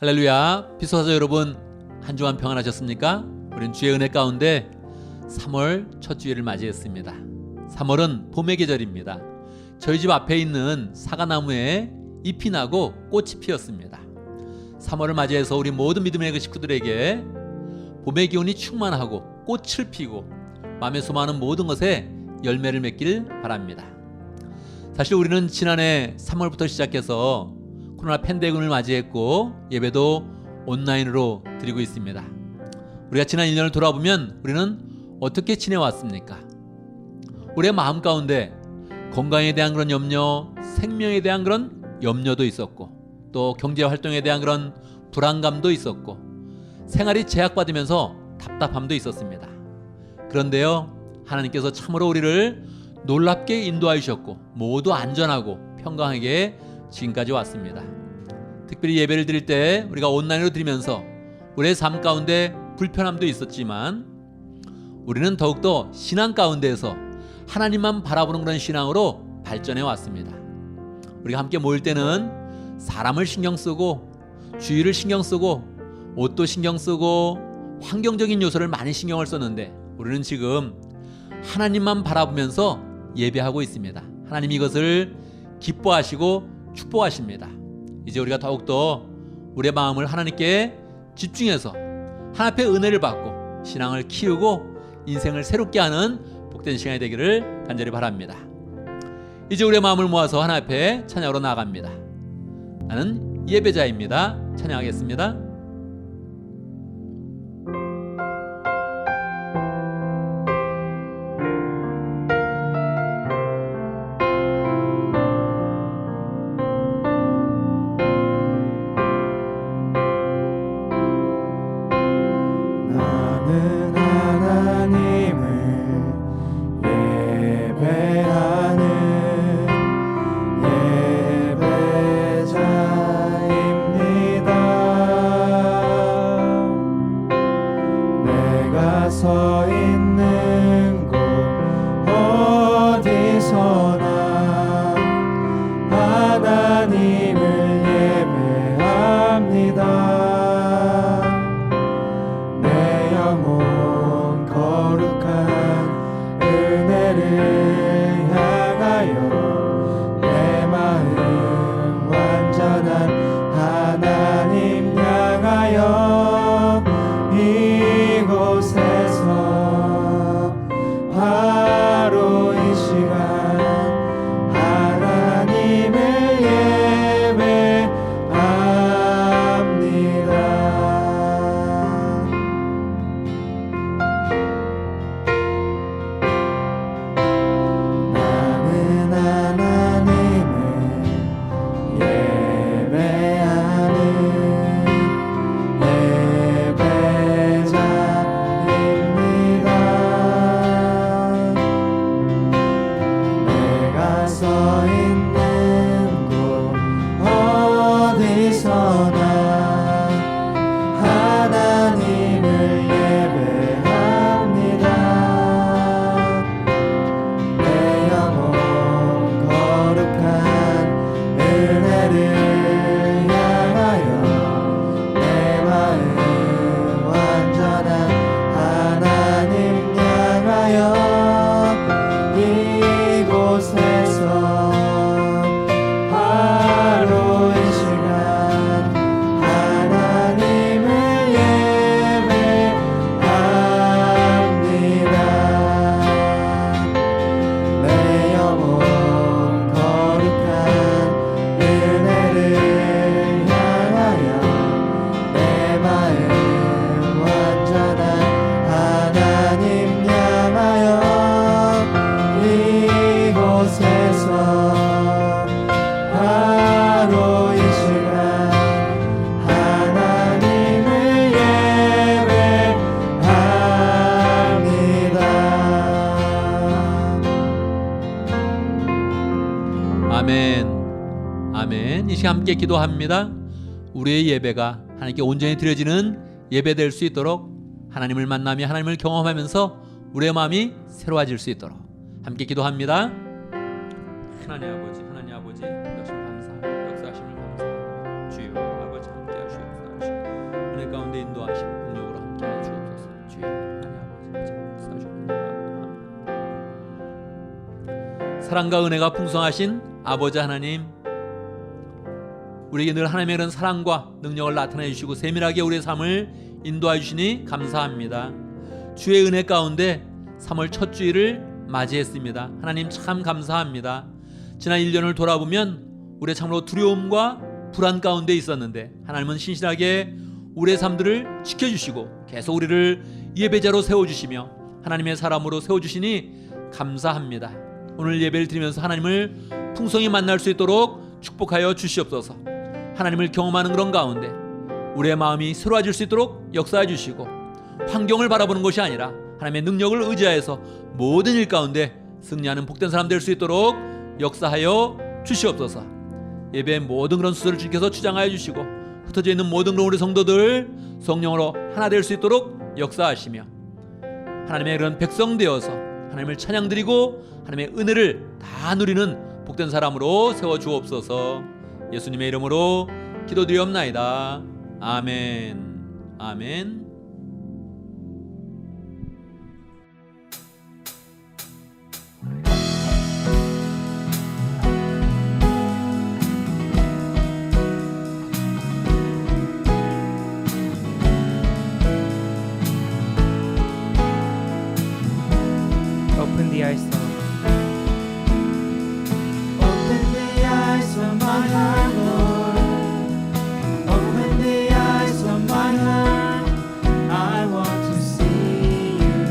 할렐루야. 비소사자 여러분, 한 주간 평안하셨습니까? 우린 주의 은혜 가운데 3월 첫 주일을 맞이했습니다. 3월은 봄의 계절입니다. 저희 집 앞에 있는 사과나무에 잎이 나고 꽃이 피었습니다. 3월을 맞이해서 우리 모든 믿음의 식구들에게 봄의 기운이 충만하고 꽃을 피고 마음에 소망하는 모든 것에 열매를 맺길 바랍니다. 사실 우리는 지난해 3월부터 시작해서 코로나 팬데믹을 맞이했고 예배도 온라인으로 드리고 있습니다. 우리가 지난 1년을 돌아보면 우리는 어떻게 지내왔습니까? 우리의 마음 가운데 건강에 대한 그런 염려, 생명에 대한 그런 염려도 있었고 또 경제활동에 대한 그런 불안감도 있었고 생활이 제약받으면서 답답함도 있었습니다. 그런데요, 하나님께서 참으로 우리를 놀랍게 인도하여 주셨고 모두 안전하고 평강하게 지금까지 왔습니다. 특별히 예배를 드릴 때 우리가 온라인으로 드리면서 우리의 삶 가운데 불편함도 있었지만 우리는 더욱더 신앙 가운데에서 하나님만 바라보는 그런 신앙으로 발전해 왔습니다. 우리가 함께 모일 때는 사람을 신경 쓰고 주위를 신경 쓰고 옷도 신경 쓰고 환경적인 요소를 많이 신경을 썼는데 우리는 지금 하나님만 바라보면서 예배하고 있습니다. 하나님이 이것을 기뻐하시고 축복하십니다. 이제 우리가 더욱더 우리의 마음을 하나님께 집중해서 하나님 앞에 은혜를 받고 신앙을 키우고 인생을 새롭게 하는 복된 시간이 되기를 간절히 바랍니다. 이제 우리의 마음을 모아서 하나님 앞에 찬양으로 나아갑니다. 나는 예배자입니다. 찬양하겠습니다. 서 있는 곳 어디서나 하나님을 예배합니다. 내 영혼 거룩한 은혜를 향하여 내 마음 완전한 하나님 향하여 이곳에서 바로 이 시간 하나님을 예배합니다. 나는 하나님을 예배하는 서 있는 곳 어디서나 하나님을 예배합니다. 내 영혼 거룩한 은혜를 향하여 내 마음 완전한 하나님 향하여 이곳에서 바로 이 시간 하나님을 예배합니다. 내 영혼 거룩한 은혜를 향하여 내 마음 완전한 하나님 향하여 이곳에서 바로 이 시간 하나님을 예배합니다. 아멘. 아멘. 이 시간 함께 기도합니다. 우리의 예배가 하나님께 온전히 드려지는 예배 될 수 있도록 하나님을 만나며 하나님을 경험하면서 우리의 마음이 새로워질 수 있도록 함께 기도합니다. 하나님 아버지, 하나님 아버지, 역사하심을 감사합니다. 주여 아버지 함께 하시옵소서. 가운데 인도하시고 능력으로 함께하여 주옵소서. 주의 하나님 아버지 역사하시옵소서. 사랑과 은혜가 풍성하신 아버지 하나님, 우리에게 늘 하나님의 그런 사랑과 능력을 나타내 주시고 세밀하게 우리의 삶을 인도해 주시니 감사합니다. 주의 은혜 가운데 3월 첫 주일을 맞이했습니다. 하나님 참 감사합니다. 지난 1년을 돌아보면 우리의 참으로 두려움과 불안 가운데 있었는데 하나님은 신실하게 우리의 삶들을 지켜주시고 계속 우리를 예배자로 세워주시며 하나님의 사람으로 세워주시니 감사합니다. 오늘 예배를 드리면서 하나님을 풍성히 만날 수 있도록 축복하여 주시옵소서. 하나님을 경험하는 그런 가운데 우리의 마음이 새로워질 수 있도록 역사해 주시고 환경을 바라보는 것이 아니라 하나님의 능력을 의지하여서 모든 일 가운데 승리하는 복된 사람 될 수 있도록 역사하여 주시옵소서. 예배의 모든 그런 수들을 주께서 주장하여 주시고 흩어져 있는 모든 그런 우리 성도들 성령으로 하나 될 수 있도록 역사하시며 하나님의 그런 백성 되어서 하나님을 찬양드리고 하나님의 은혜를 다 누리는 복된 사람으로 세워주옵소서. 예수님의 이름으로 기도드리옵나이다. 아멘. 아멘. Open the eyes of Open the eyes of my heart, Lord. Open the eyes of my heart. I want to see you.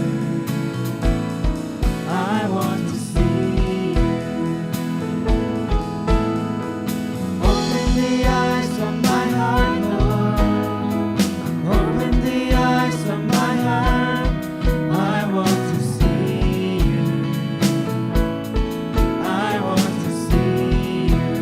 I want to see you. Open the eyes of my heart, Lord. Open the eyes of my heart. I want to see you. I want to see you.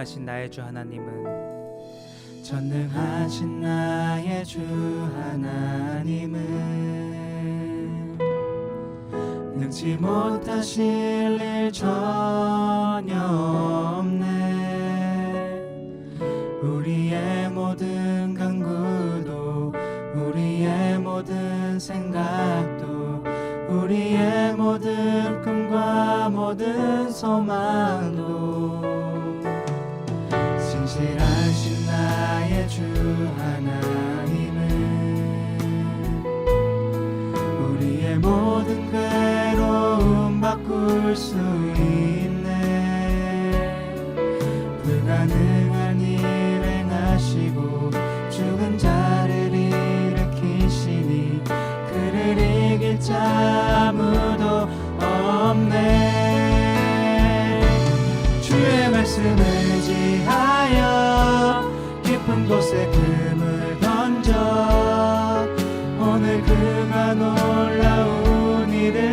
전능하신 나의 주 하나님은 전능하신 나의 주 하나님은 능치 못하실 일 전혀 없네. 우리의 모든 간구도 우리의 모든 생각도 우리의 모든 꿈과 모든 소망도 신실하신 나의 주 하나님은 우리의 모든 괴로움 바꿀 수 있네. 불가능한 일 행하시고 죽은 자를 일으키시니 그를 이길 자 아무도 없네. 주의 말씀을 지하여 깊은 곳에 금을 던져 오늘 그가 놀라운 일을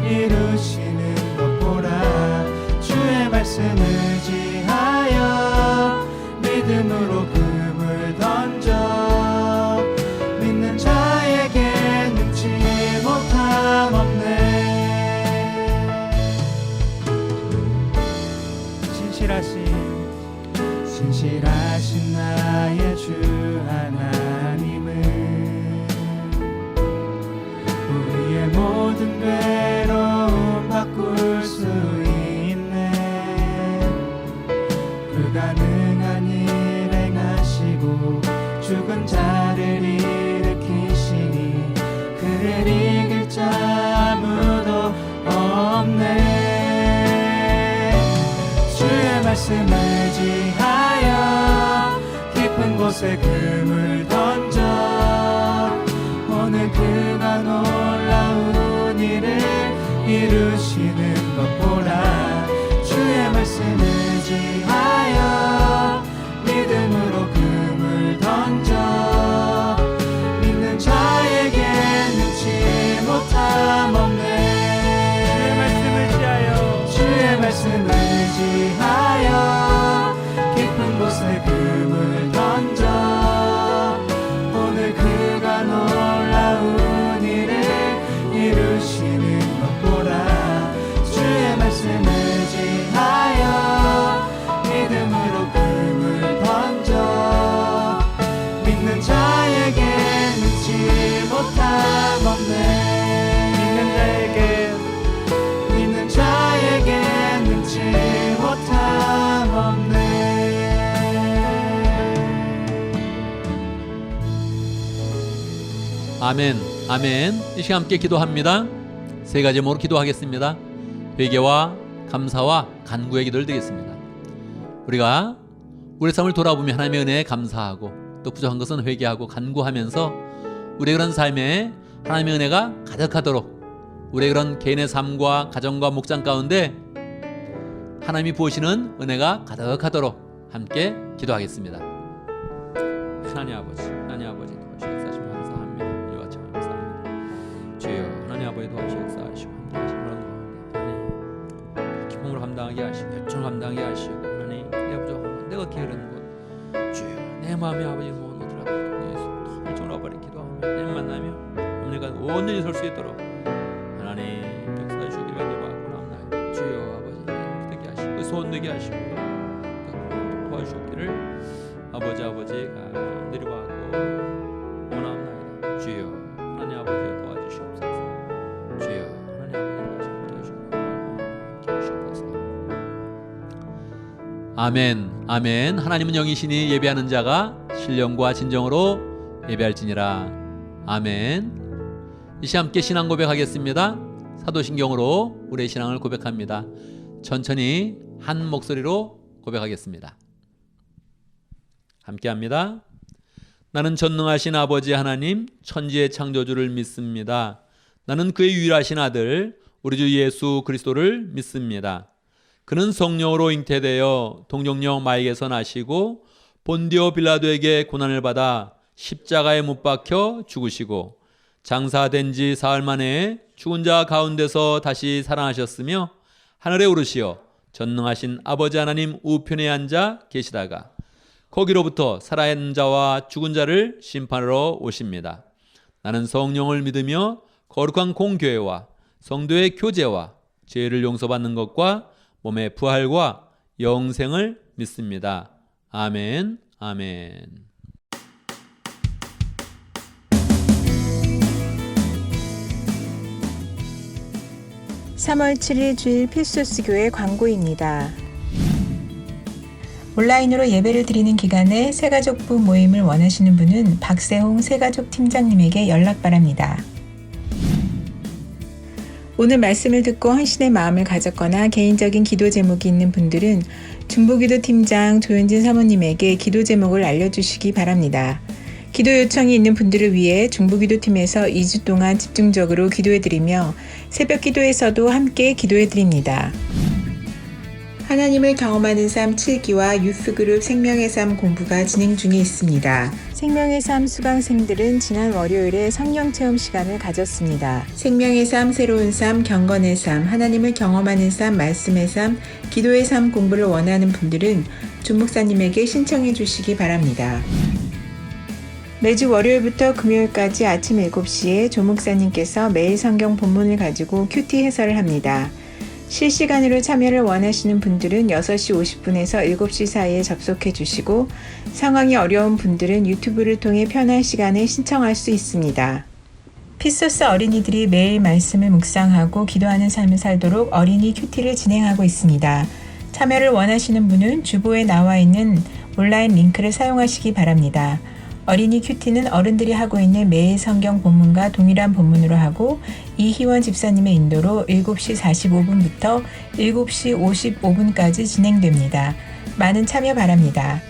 이루시는 것 보라. 주의 말씀을 지하여 믿음으로 금을 던져 믿는 자에게 능치 못함 없네. 신실하신 나의 주 하나님은 우리의 모든 괴로움 바꿀 수 있네. 불가능한 일 행하시고 죽은 자를 일으키시니 그를 이길 자 아무도 없네. 주의 말씀을 지하여 깊은 곳에 금을 던져 오늘 그가 놀라운 일을 이루시는 것 보라. 주의 말씀을 지하여 믿음으로 금을 던져 믿는 자에게 능치 못함 없네. 주의 말씀을 지하여 주의 말씀을 지하여 깊은 곳에 금을 던져 오늘 그가 놀라운 일을 이루시는 것 보라. 주의 말씀을 지하여 믿음으로 금을 던져 믿는 자에게 능치 못함 없네. 믿는 자에게 능치 못함 없네. 아멘, 아멘. 이 시간 함께 기도합니다. 세 가지 제목으로 기도하겠습니다. 회개와 감사와 간구의 기도를 드리겠습니다. 우리가 우리 삶을 돌아보며 하나님의 은혜에 감사하고 또 부족한 것은 회개하고 간구하면서 우리의 그런 삶에 하나님의 은혜가 가득하도록 우리의 그런 개인의 삶과 가정과 목장 가운데 하나님이 부으시는 은혜가 가득하도록 함께 기도하겠습니다. 하나님 아버지 도와주시옵소서. 감사합니다. 이와 같이 감사합니다. 주여 하나님 아버지 도와주시옵소서. 함께하시는 하나님 기쁨으로 감당하게 하시고 열정을 감당하게 하시고 하나님 내 부족한 내가 게으른 것 주여 내 마음의 아버지 모든 것을 통해서 열정을 아버지 기도하며 하나님 만나며 내가 온전히 설 수 있도록 하나님 역사해 주시기를 원합니다. 주여 아버지 되게 하시고 소원되게 하시고 도와주시기를 아버지가 내려가고 원합니다. 주여 하나님 아버지 도와주시옵소서. 주여 하나님 아버지 도와주시옵소서. 아멘, 아멘. 하나님은 영이시니 예배하는 자가 신령과 진정으로 예배할지니라. 아멘. 이 시간 함께 신앙 고백하겠습니다. 사도신경으로 우리의 신앙을 고백합니다. 천천히 한 목소리로 고백하겠습니다. 함께합니다. 나는 전능하신 아버지 하나님 천지의 창조주를 믿습니다. 나는 그의 유일하신 아들 우리 주 예수 그리스도를 믿습니다. 그는 성령으로 잉태되어 동정녀 마리아에게서 나시고 본디오 빌라도에게 고난을 받아 십자가에 못 박혀 죽으시고 장사된 지 사흘 만에 죽은 자 가운데서 다시 살아나셨으며 하늘에 오르시어 전능하신 아버지 하나님 우편에 앉아 계시다가 거기로부터 살아있는 자와 죽은 자를 심판하러 오십니다. 나는 성령을 믿으며 거룩한 공교회와 성도의 교제와 죄를 용서받는 것과 몸의 부활과 영생을 믿습니다. 아멘, 아멘. 3월 7일 주일 필소스 교회 광고입니다. 온라인으로 예배를 드리는 기간에 새가족부 모임을 원하시는 분은 박세홍 새가족 팀장님에게 연락 바랍니다. 오늘 말씀을 듣고 헌신의 마음을 가졌거나 개인적인 기도 제목이 있는 분들은 중보기도 팀장 조윤진 사모님에게 기도 제목을 알려주시기 바랍니다. 기도 요청이 있는 분들을 위해 중보기도팀에서 2주 동안 집중적으로 기도해드리며 새벽 기도에서도 함께 기도해드립니다. 하나님을 경험하는 삶 7기와 유스그룹 생명의 삶 공부가 진행 중에 있습니다. 생명의 삶 수강생들은 지난 월요일에 성령체험 시간을 가졌습니다. 생명의 삶, 새로운 삶, 경건의 삶, 하나님을 경험하는 삶, 말씀의 삶, 기도의 삶 공부를 원하는 분들은 준 목사님에게 신청해 주시기 바랍니다. 매주 월요일부터 금요일까지 아침 7시에 조 목사님께서 매일 성경 본문을 가지고 큐티 해설을 합니다. 실시간으로 참여를 원하시는 분들은 6시 50분에서 7시 사이에 접속해 주시고 상황이 어려운 분들은 유튜브를 통해 편한 시간에 신청할 수 있습니다. 피소스 어린이들이 매일 말씀을 묵상하고 기도하는 삶을 살도록 어린이 큐티를 진행하고 있습니다. 참여를 원하시는 분은 주보에 나와 있는 온라인 링크를 사용하시기 바랍니다. 어린이 큐티는 어른들이 하고 있는 매일 성경 본문과 동일한 본문으로 하고 이희원 집사님의 인도로 7시 45분부터 7시 55분까지 진행됩니다. 많은 참여 바랍니다.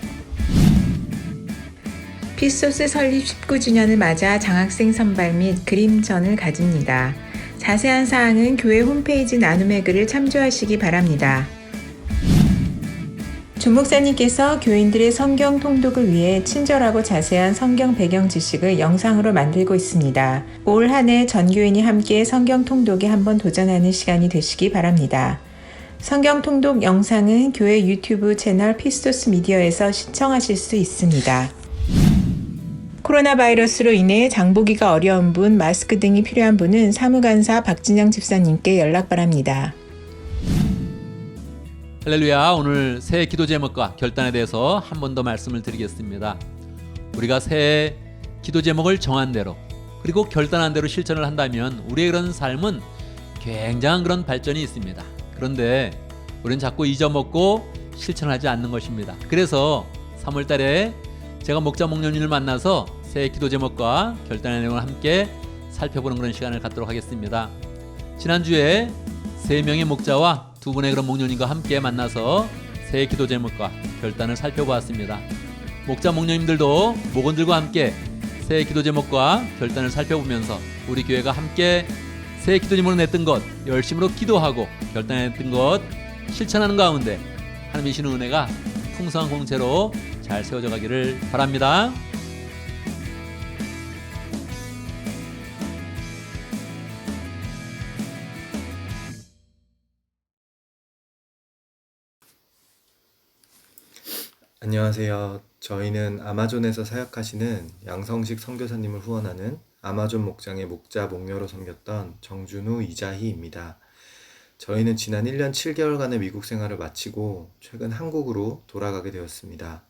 피소스 설립 19주년을 맞아 장학생 선발 및 그림전을 가집니다. 자세한 사항은 교회 홈페이지 나눔의 글을 참조하시기 바랍니다. 준 목사님께서 교인들의 성경 통독을 위해 친절하고 자세한 성경 배경 지식을 영상으로 만들고 있습니다. 올 한 해 전교인이 함께 성경 통독에 한번 도전하는 시간이 되시기 바랍니다. 성경 통독 영상은 교회 유튜브 채널 피스토스 미디어에서 시청하실 수 있습니다. 코로나 바이러스로 인해 장보기가 어려운 분, 마스크 등이 필요한 분은 사무간사 박진영 집사님께 연락 바랍니다. 할렐루야. 오늘 새해 기도 제목과 결단에 대해서 한 번 더 말씀을 드리겠습니다. 우리가 새해 기도 제목을 정한 대로 그리고 결단한 대로 실천을 한다면 우리의 그런 삶은 굉장한 그런 발전이 있습니다. 그런데 우리는 자꾸 잊어먹고 실천하지 않는 것입니다. 그래서 3월 달에 제가 목자 목련님을 만나서 새해 기도 제목과 결단의 내용을 함께 살펴보는 그런 시간을 갖도록 하겠습니다. 지난주에 3명의 목자와 2분의 그런 목련님과 함께 만나서 새해 기도 제목과 결단을 살펴보았습니다. 목자 목련님들도 목원들과 함께 새해 기도 제목과 결단을 살펴보면서 우리 교회가 함께 새해 기도 제목을 냈던 것 열심으로 기도하고 결단했던 것 실천하는 가운데 하나님의 주시는 은혜가 풍성한 공동체로 잘 세워져 가기를 바랍니다. 안녕하세요. 저희는 아마존에서 사역하시는 양성식 선교사님을 후원하는 아마존 목장의 목자 목녀로 섬겼던 정준우 이자희입니다. 저희는 지난 1년 7개월간의 미국 생활을 마치고 최근 한국으로 돌아가게 되었습니다.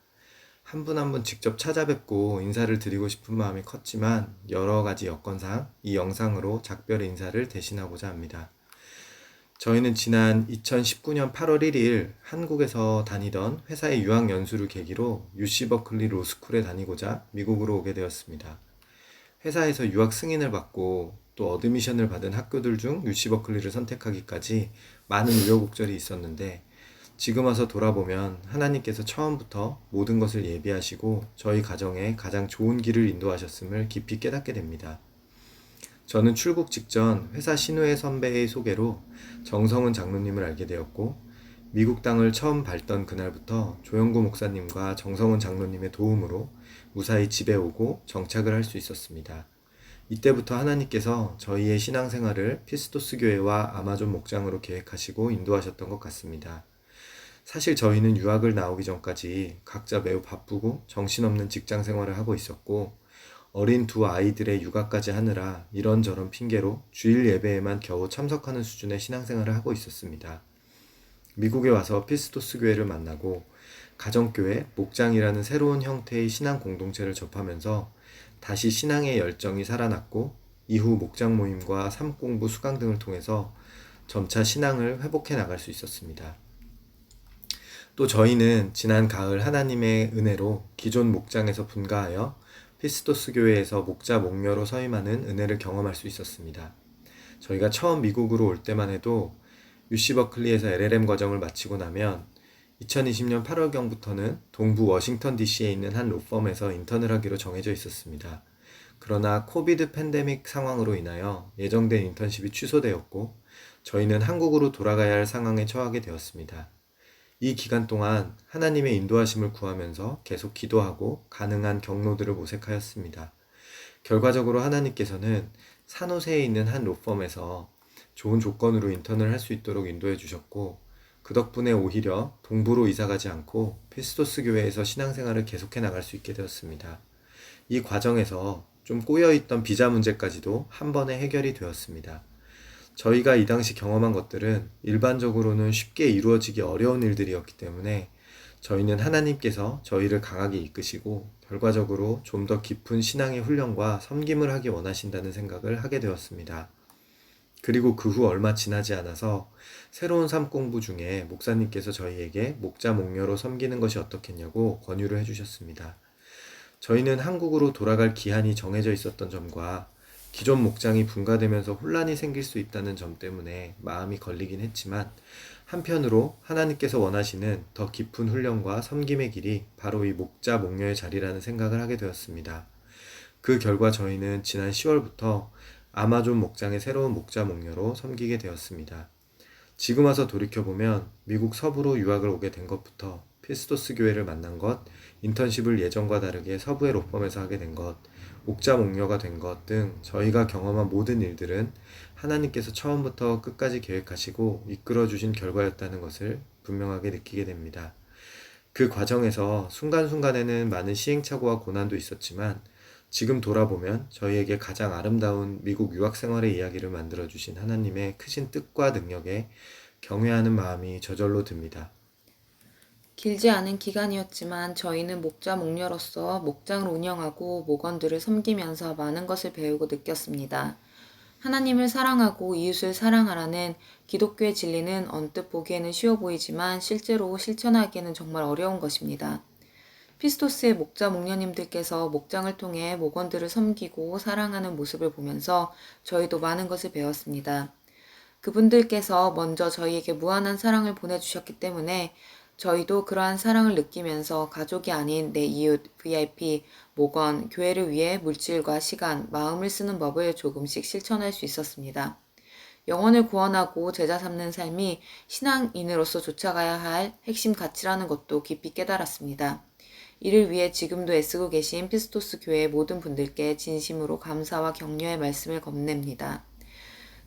한 분 한 분 직접 찾아뵙고 인사를 드리고 싶은 마음이 컸지만 여러 가지 여건상 이 영상으로 작별의 인사를 대신하고자 합니다. 저희는 지난 2019년 8월 1일 한국에서 다니던 회사의 유학 연수를 계기로 UC 버클리 로스쿨에 다니고자 미국으로 오게 되었습니다. 회사에서 유학 승인을 받고 또 어드미션을 받은 학교들 중 UC 버클리를 선택하기까지 많은 우여곡절이 있었는데 지금 와서 돌아보면 하나님께서 처음부터 모든 것을 예비하시고 저희 가정에 가장 좋은 길을 인도하셨음을 깊이 깨닫게 됩니다. 저는 출국 직전 회사 신우의 선배의 소개로 정성은 장로님을 알게 되었고 미국 땅을 처음 밟던 그날부터 조영구 목사님과 정성은 장로님의 도움으로 무사히 집에 오고 정착을 할 수 있었습니다. 이때부터 하나님께서 저희의 신앙생활을 피스토스 교회와 아마존 목장으로 계획하시고 인도하셨던 것 같습니다. 사실 저희는 유학을 나오기 전까지 각자 매우 바쁘고 정신없는 직장 생활을 하고 있었고, 어린 두 아이들의 육아까지 하느라 이런저런 핑계로 주일 예배에만 겨우 참석하는 수준의 신앙생활을 하고 있었습니다. 미국에 와서 피스토스 교회를 만나고 가정교회, 목장이라는 새로운 형태의 신앙 공동체를 접하면서 다시 신앙의 열정이 살아났고, 이후 목장 모임과 삶 공부 수강 등을 통해서 점차 신앙을 회복해 나갈 수 있었습니다. 또 저희는 지난 가을 하나님의 은혜로 기존 목장에서 분가하여 피스토스 교회에서 목자 목녀로 서임하는 은혜를 경험할 수 있었습니다. 저희가 처음 미국으로 올 때만 해도 UC 버클리에서 LLM 과정을 마치고 나면 2020년 8월경부터는 동부 워싱턴 DC에 있는 한 로펌에서 인턴을 하기로 정해져 있었습니다. 그러나 코비드 팬데믹 상황으로 인하여 예정된 인턴십이 취소되었고, 저희는 한국으로 돌아가야 할 상황에 처하게 되었습니다. 이 기간 동안 하나님의 인도하심을 구하면서 계속 기도하고 가능한 경로들을 모색하였습니다. 결과적으로 하나님께서는 산호세에 있는 한 로펌에서 좋은 조건으로 인턴을 할 수 있도록 인도해 주셨고, 그 덕분에 오히려 동부로 이사가지 않고 피스토스 교회에서 신앙생활을 계속해 나갈 수 있게 되었습니다. 이 과정에서 좀 꼬여있던 비자 문제까지도 한 번에 해결이 되었습니다. 저희가 이 당시 경험한 것들은 일반적으로는 쉽게 이루어지기 어려운 일들이었기 때문에 저희는 하나님께서 저희를 강하게 이끄시고 결과적으로 좀 더 깊은 신앙의 훈련과 섬김을 하기 원하신다는 생각을 하게 되었습니다. 그리고 그 후 얼마 지나지 않아서 새로운 삶 공부 중에 목사님께서 저희에게 목자 목녀로 섬기는 것이 어떻겠냐고 권유를 해주셨습니다. 저희는 한국으로 돌아갈 기한이 정해져 있었던 점과 기존 목장이 분가되면서 혼란이 생길 수 있다는 점 때문에 마음이 걸리긴 했지만, 한편으로 하나님께서 원하시는 더 깊은 훈련과 섬김의 길이 바로 이 목자 목녀의 자리라는 생각을 하게 되었습니다. 그 결과 저희는 지난 10월부터 아마존 목장의 새로운 목자 목녀로 섬기게 되었습니다. 지금 와서 돌이켜보면 미국 서부로 유학을 오게 된 것부터 피스토스 교회를 만난 것, 인턴십을 예전과 다르게 서부의 로펌에서 하게 된 것, 목자 목녀가 된 것 등 저희가 경험한 모든 일들은 하나님께서 처음부터 끝까지 계획하시고 이끌어주신 결과였다는 것을 분명하게 느끼게 됩니다. 그 과정에서 순간순간에는 많은 시행착오와 고난도 있었지만, 지금 돌아보면 저희에게 가장 아름다운 미국 유학 생활의 이야기를 만들어주신 하나님의 크신 뜻과 능력에 경외하는 마음이 저절로 듭니다. 길지 않은 기간이었지만 저희는 목자 목녀로서 목장을 운영하고 목원들을 섬기면서 많은 것을 배우고 느꼈습니다. 하나님을 사랑하고 이웃을 사랑하라는 기독교의 진리는 언뜻 보기에는 쉬워 보이지만 실제로 실천하기에는 정말 어려운 것입니다. 피스토스의 목자 목녀님들께서 목장을 통해 목원들을 섬기고 사랑하는 모습을 보면서 저희도 많은 것을 배웠습니다. 그분들께서 먼저 저희에게 무한한 사랑을 보내주셨기 때문에 저희도 그러한 사랑을 느끼면서 가족이 아닌 내 이웃, VIP, 목원, 교회를 위해 물질과 시간, 마음을 쓰는 법을 조금씩 실천할 수 있었습니다. 영혼을 구원하고 제자 삼는 삶이 신앙인으로서 쫓아가야 할 핵심 가치라는 것도 깊이 깨달았습니다. 이를 위해 지금도 애쓰고 계신 피스토스 교회의 모든 분들께 진심으로 감사와 격려의 말씀을 건넵니다.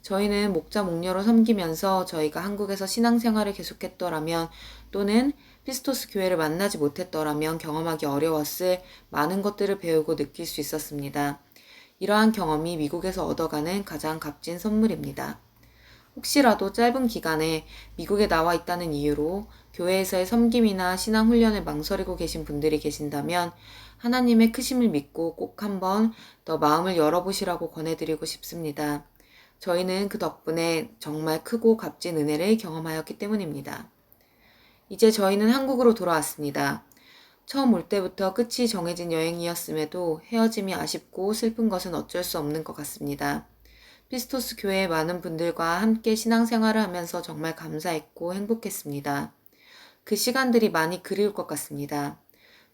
저희는 목자 목녀로 섬기면서 저희가 한국에서 신앙생활을 계속했더라면, 또는 피스토스 교회를 만나지 못했더라면 경험하기 어려웠을 많은 것들을 배우고 느낄 수 있었습니다. 이러한 경험이 미국에서 얻어가는 가장 값진 선물입니다. 혹시라도 짧은 기간에 미국에 나와 있다는 이유로 교회에서의 섬김이나 신앙 훈련을 망설이고 계신 분들이 계신다면 하나님의 크심을 믿고 꼭 한번 더 마음을 열어보시라고 권해드리고 싶습니다. 저희는 그 덕분에 정말 크고 값진 은혜를 경험하였기 때문입니다. 이제 저희는 한국으로 돌아왔습니다. 처음 올 때부터 끝이 정해진 여행이었음에도 헤어짐이 아쉽고 슬픈 것은 어쩔 수 없는 것 같습니다. 피스토스 교회의 많은 분들과 함께 신앙생활을 하면서 정말 감사했고 행복했습니다. 그 시간들이 많이 그리울 것 같습니다.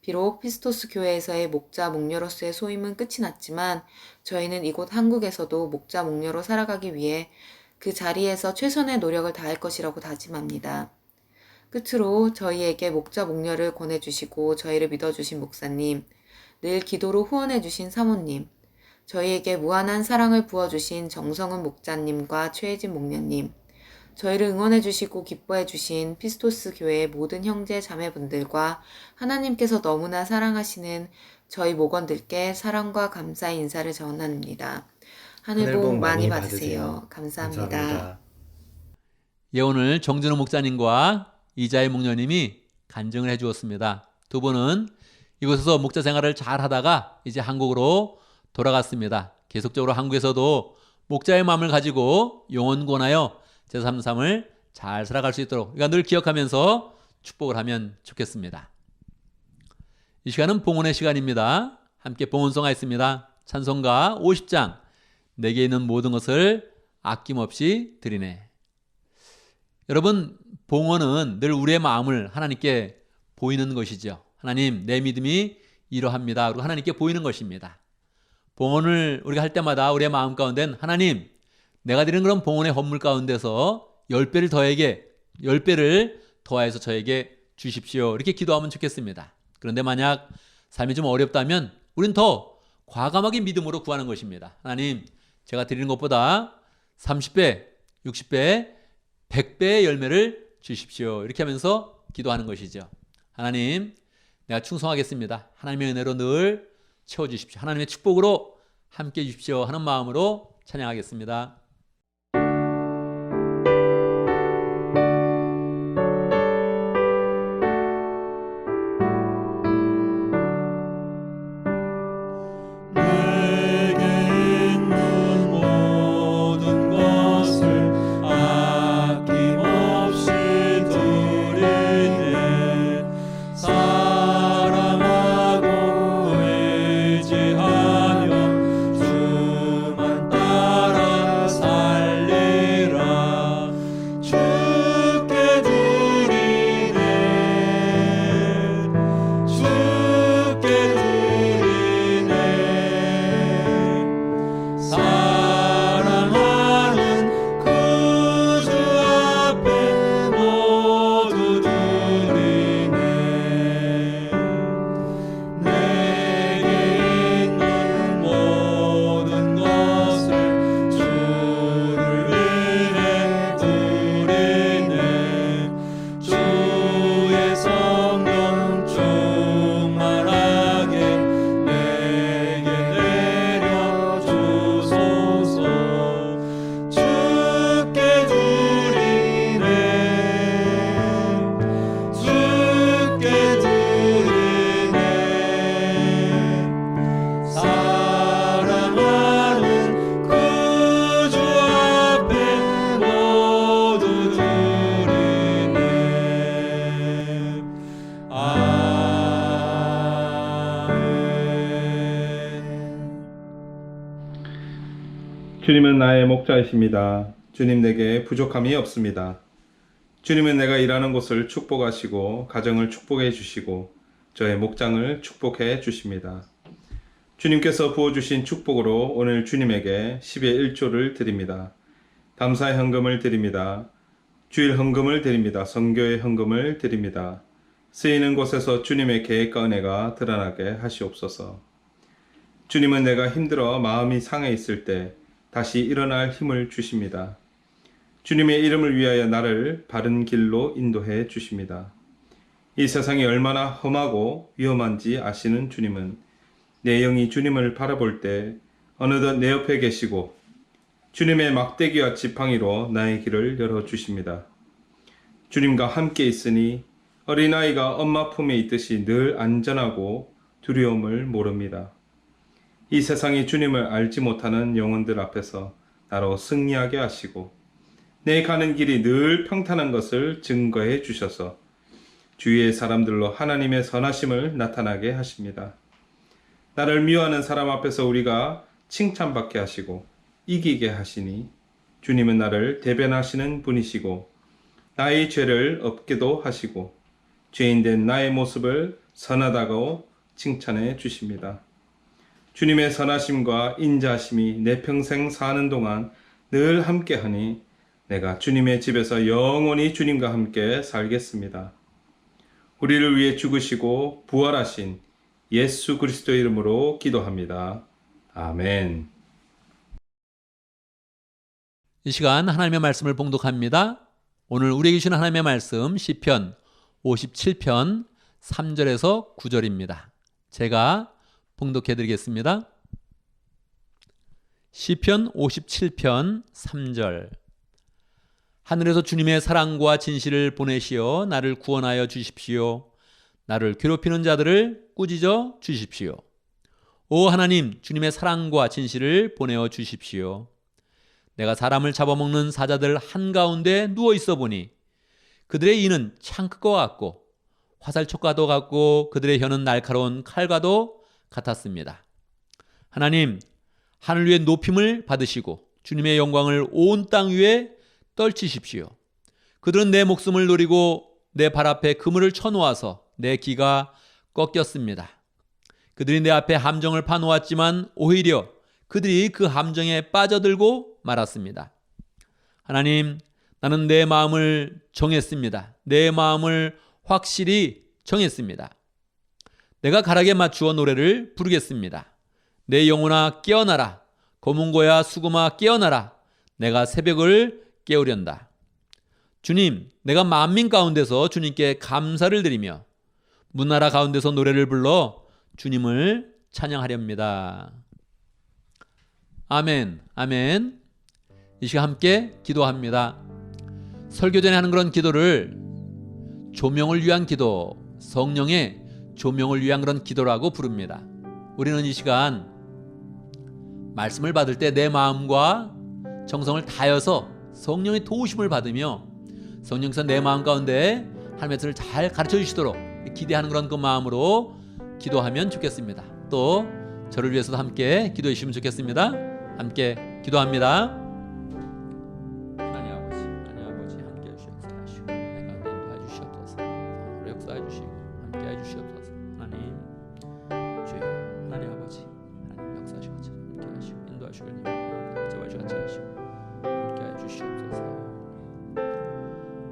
비록 피스토스 교회에서의 목자 목녀로서의 소임은 끝이 났지만 저희는 이곳 한국에서도 목자 목녀로 살아가기 위해 그 자리에서 최선의 노력을 다할 것이라고 다짐합니다. 끝으로 저희에게 목자 목녀를 권해주시고 저희를 믿어주신 목사님, 늘 기도로 후원해주신 사모님, 저희에게 무한한 사랑을 부어주신 정성은 목자님과 최혜진 목녀님, 저희를 응원해주시고 기뻐해주신 피스토스 교회의 모든 형제 자매분들과 하나님께서 너무나 사랑하시는 저희 목원들께 사랑과 감사의 인사를 전합니다. 하늘 복 많이 받으세요. 감사합니다. 예, 오늘 정준호 목사님과 이자희 목녀님이 간증을 해주었습니다. 두 분은 이곳에서 목자 생활을 잘 하다가 이제 한국으로 돌아갔습니다. 계속적으로 한국에서도 목자의 마음을 가지고 영원권하여 제3삶을 잘 살아갈 수 있도록 우리가 늘 기억하면서 축복을 하면 좋겠습니다. 이 시간은 봉헌의 시간입니다. 함께 봉헌송 하였습니다. 찬송가 50장 내게 있는 모든 것을 아낌없이 드리네. 여러분, 봉헌은 늘 우리의 마음을 하나님께 보이는 것이죠. 하나님, 내 믿음이 이러합니다. 그리고 하나님께 보이는 것입니다. 봉헌을 우리가 할 때마다 우리의 마음 가운데는 하나님, 내가 드리는 그런 봉헌의 헌물 가운데서 10배를 더하여서 저에게 주십시오. 이렇게 기도하면 좋겠습니다. 그런데 만약 삶이 좀 어렵다면 우린 더 과감하게 믿음으로 구하는 것입니다. 하나님, 제가 드리는 것보다 30배, 60배, 100배의 열매를 주십시오. 이렇게 하면서 기도하는 것이죠. 하나님, 내가 충성하겠습니다. 하나님의 은혜로 늘 채워주십시오. 하나님의 축복으로 함께해 주십시오 하는 마음으로 찬양하겠습니다. 내게 있는 모든 것을 아낌없이 드리네. 사랑하고 의지하며 주만 따라 살리라. 주께 드리네. 주께 드리네. 사랑하는 그 주 앞에 모두 드리네. 내게 있는 모든 것을 주를 위해 드리네. 주의 성령 충만하게 내게 내려주소서. 주께 드리네. 주께 드리네. 사랑하는 그 주 앞에 모두 드리네. 아멘. 주님은 나의 목자이십니다. 주님 내게 부족함이 없습니다. 주님은 내가 일하는 곳을 축복하시고 가정을 축복해 주시고 저의 목장을 축복해 주십니다. 주님께서 부어주신 축복으로 오늘 주님에게 10의 1조를 드립니다. 감사의 헌금을 드립니다. 주일 헌금을 드립니다. 선교의 헌금을 드립니다. 쓰이는 곳에서 주님의 계획과 은혜가 드러나게 하시옵소서. 주님은 내가 힘들어 마음이 상해 있을 때 다시 일어날 힘을 주십니다. 주님의 이름을 위하여 나를 바른 길로 인도해 주십니다. 이 세상이 얼마나 험하고 위험한지 아시는 주님은 내 영이 주님을 바라볼 때 어느덧 내 옆에 계시고 주님의 막대기와 지팡이로 나의 길을 열어주십니다. 주님과 함께 있으니 어린아이가 엄마 품에 있듯이 늘 안전하고 두려움을 모릅니다. 이 세상이 주님을 알지 못하는 영혼들 앞에서 나로 승리하게 하시고 내 가는 길이 늘 평탄한 것을 증거해 주셔서 주위의 사람들로 하나님의 선하심을 나타나게 하십니다. 나를 미워하는 사람 앞에서 우리가 칭찬받게 하시고 이기게 하시니 주님은 나를 대변하시는 분이시고 나의 죄를 없게도 하시고 죄인된 나의 모습을 선하다고 칭찬해 주십니다. 주님의 선하심과 인자하심이 내 평생 사는 동안 늘 함께하니 내가 주님의 집에서 영원히 주님과 함께 살겠습니다. 우리를 위해 죽으시고 부활하신 예수 그리스도의 이름으로 기도합니다. 아멘. 이 시간 하나님의 말씀을 봉독합니다. 오늘 우리에게 주신 하나님의 말씀 시편 57편 3절에서 9절입니다. 제가 봉독해 드리겠습니다. 시편 57편 3절. 하늘에서 주님의 사랑과 진실을 보내시어 나를 구원하여 주십시오. 나를 괴롭히는 자들을 꾸짖어 주십시오. 오 하나님, 주님의 사랑과 진실을 보내어 주십시오. 내가 사람을 잡아먹는 사자들 한가운데 누워있어 보니 그들의 이는 창끝과 같고 화살촉과도 같고 그들의 혀는 날카로운 칼과도 같았습니다. 하나님, 하늘 위에 높임을 받으시고 주님의 영광을 온 땅 위에 떨치십시오. 그들은 내 목숨을 노리고 내 발 앞에 그물을 쳐놓아서 내 기가 꺾였습니다. 그들이 내 앞에 함정을 파놓았지만 오히려 그들이 그 함정에 빠져들고 말았습니다. 하나님, 나는 내 마음을 정했습니다. 내 마음을 확실히 정했습니다. 내가 가락에 맞추어 노래를 부르겠습니다. 내 영혼아 깨어나라. 검은고야 수금아 깨어나라. 내가 새벽을 깨우련다. 주님, 내가 만민 가운데서 주님께 감사를 드리며 문나라 가운데서 노래를 불러 주님을 찬양하렵니다. 아멘, 아멘. 이 시간 함께 기도합니다. 설교 전에 하는 그런 기도를 조명을 위한 기도, 성령의 조명을 위한 그런 기도라고 부릅니다. 우리는 이 시간 말씀을 받을 때 내 마음과 정성을 다해서 성령의 도우심을 받으며 성령께서 내 마음 가운데 하나님의 뜻을 잘 가르쳐 주시도록 기대하는 그런 그 마음으로 기도하면 좋겠습니다. 또 저를 위해서도 함께 기도해 주시면 좋겠습니다. 함께 기도합니다. 하나님 아버지 함께 해주시옵소서. 내가 인도해 주시옵소서. 역사해 주시고 함께 해 주시옵소서. 하나님 주여, 하나님 아버지 하나님 역사하시고 함께 하시고 인도하시고 제발 같이 하시고 함께 해 주시옵소서.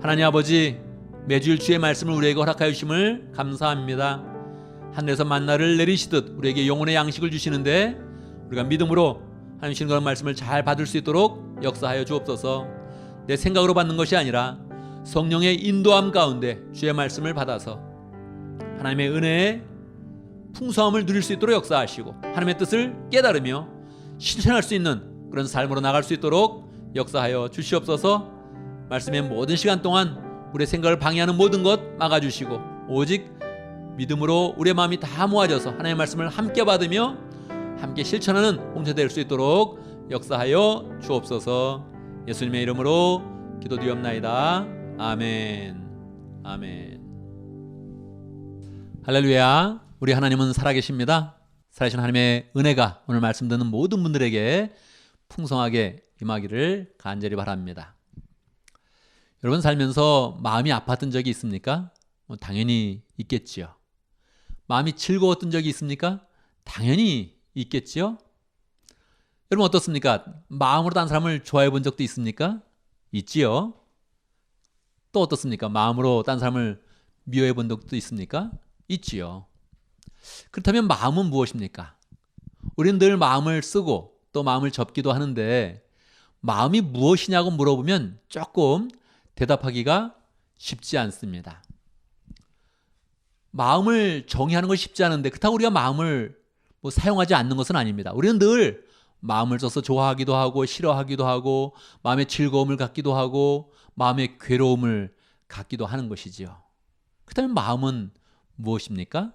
하나님 아버지, 매주일 주의 말씀을 우리에게 허락하여 주심을 감사합니다. 하늘에서 만나를 내리시듯 우리에게 영혼의 양식을 주시는데 우리가 믿음으로 하나님 주시는 그런 말씀을 잘 받을 수 있도록 역사하여 주옵소서. 내 생각으로 받는 것이 아니라 성령의 인도함 가운데 주의 말씀을 받아서 하나님의 은혜의 풍성함을 누릴 수 있도록 역사하시고 하나님의 뜻을 깨달으며 실천할 수 있는 그런 삶으로 나갈 수 있도록 역사하여 주시옵소서. 말씀의 모든 시간 동안 우리의 생각을 방해하는 모든 것 막아주시고 오직 믿음으로 우리의 마음이 다 모아져서 하나님의 말씀을 함께 받으며 함께 실천하는 공동체 될 수 있도록 역사하여 주옵소서. 예수님의 이름으로 기도드리옵나이다. 아멘. 아멘. 할렐루야. 우리 하나님은 살아계십니다. 살아계신 하나님의 은혜가 오늘 말씀 듣는 모든 분들에게 풍성하게 임하기를 간절히 바랍니다. 여러분 살면서 마음이 아팠던 적이 있습니까? 당연히 있겠지요. 마음이 즐거웠던 적이 있습니까? 당연히 있겠지요. 여러분 어떻습니까? 마음으로 다른 사람을 좋아해 본 적도 있습니까? 있지요. 또 어떻습니까? 마음으로 다른 사람을 미워해 본 적도 있습니까? 있지요. 그렇다면 마음은 무엇입니까? 우리는 늘 마음을 쓰고 또 마음을 접기도 하는데 마음이 무엇이냐고 물어보면 조금 대답하기가 쉽지 않습니다. 마음을 정의하는 것이 쉽지 않은데 그렇다고 우리가 마음을 사용하지 않는 것은 아닙니다. 우리는 늘 마음을 써서 좋아하기도 하고 싫어하기도 하고 마음의 즐거움을 갖기도 하고 마음의 괴로움을 갖기도 하는 것이지요. 그렇다면 마음은 무엇입니까?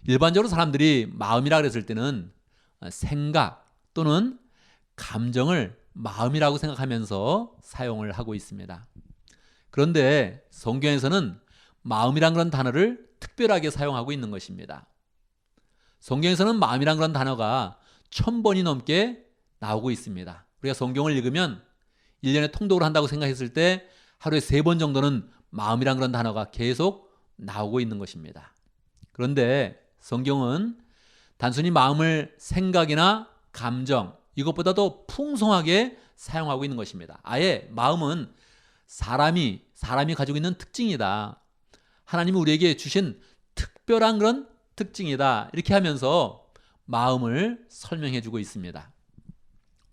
일반적으로 사람들이 마음이라 그랬을 때는 생각 또는 감정을 마음이라고 생각하면서 사용을 하고 있습니다. 그런데 성경에서는 마음이란 그런 단어를 특별하게 사용하고 있는 것입니다. 성경에서는 마음이란 그런 단어가 1000번이 넘게 나오고 있습니다. 우리가 성경을 읽으면 1년에 통독을 한다고 생각했을 때 하루에 3번 정도는 마음이란 그런 단어가 계속 나오고 있는 것입니다. 그런데 성경은 단순히 마음을 생각이나 감정 이것보다도 풍성하게 사용하고 있는 것입니다. 아예 마음은 사람이 가지고 있는 특징이다. 하나님이 우리에게 주신 특별한 그런 특징이다. 이렇게 하면서 마음을 설명해 주고 있습니다.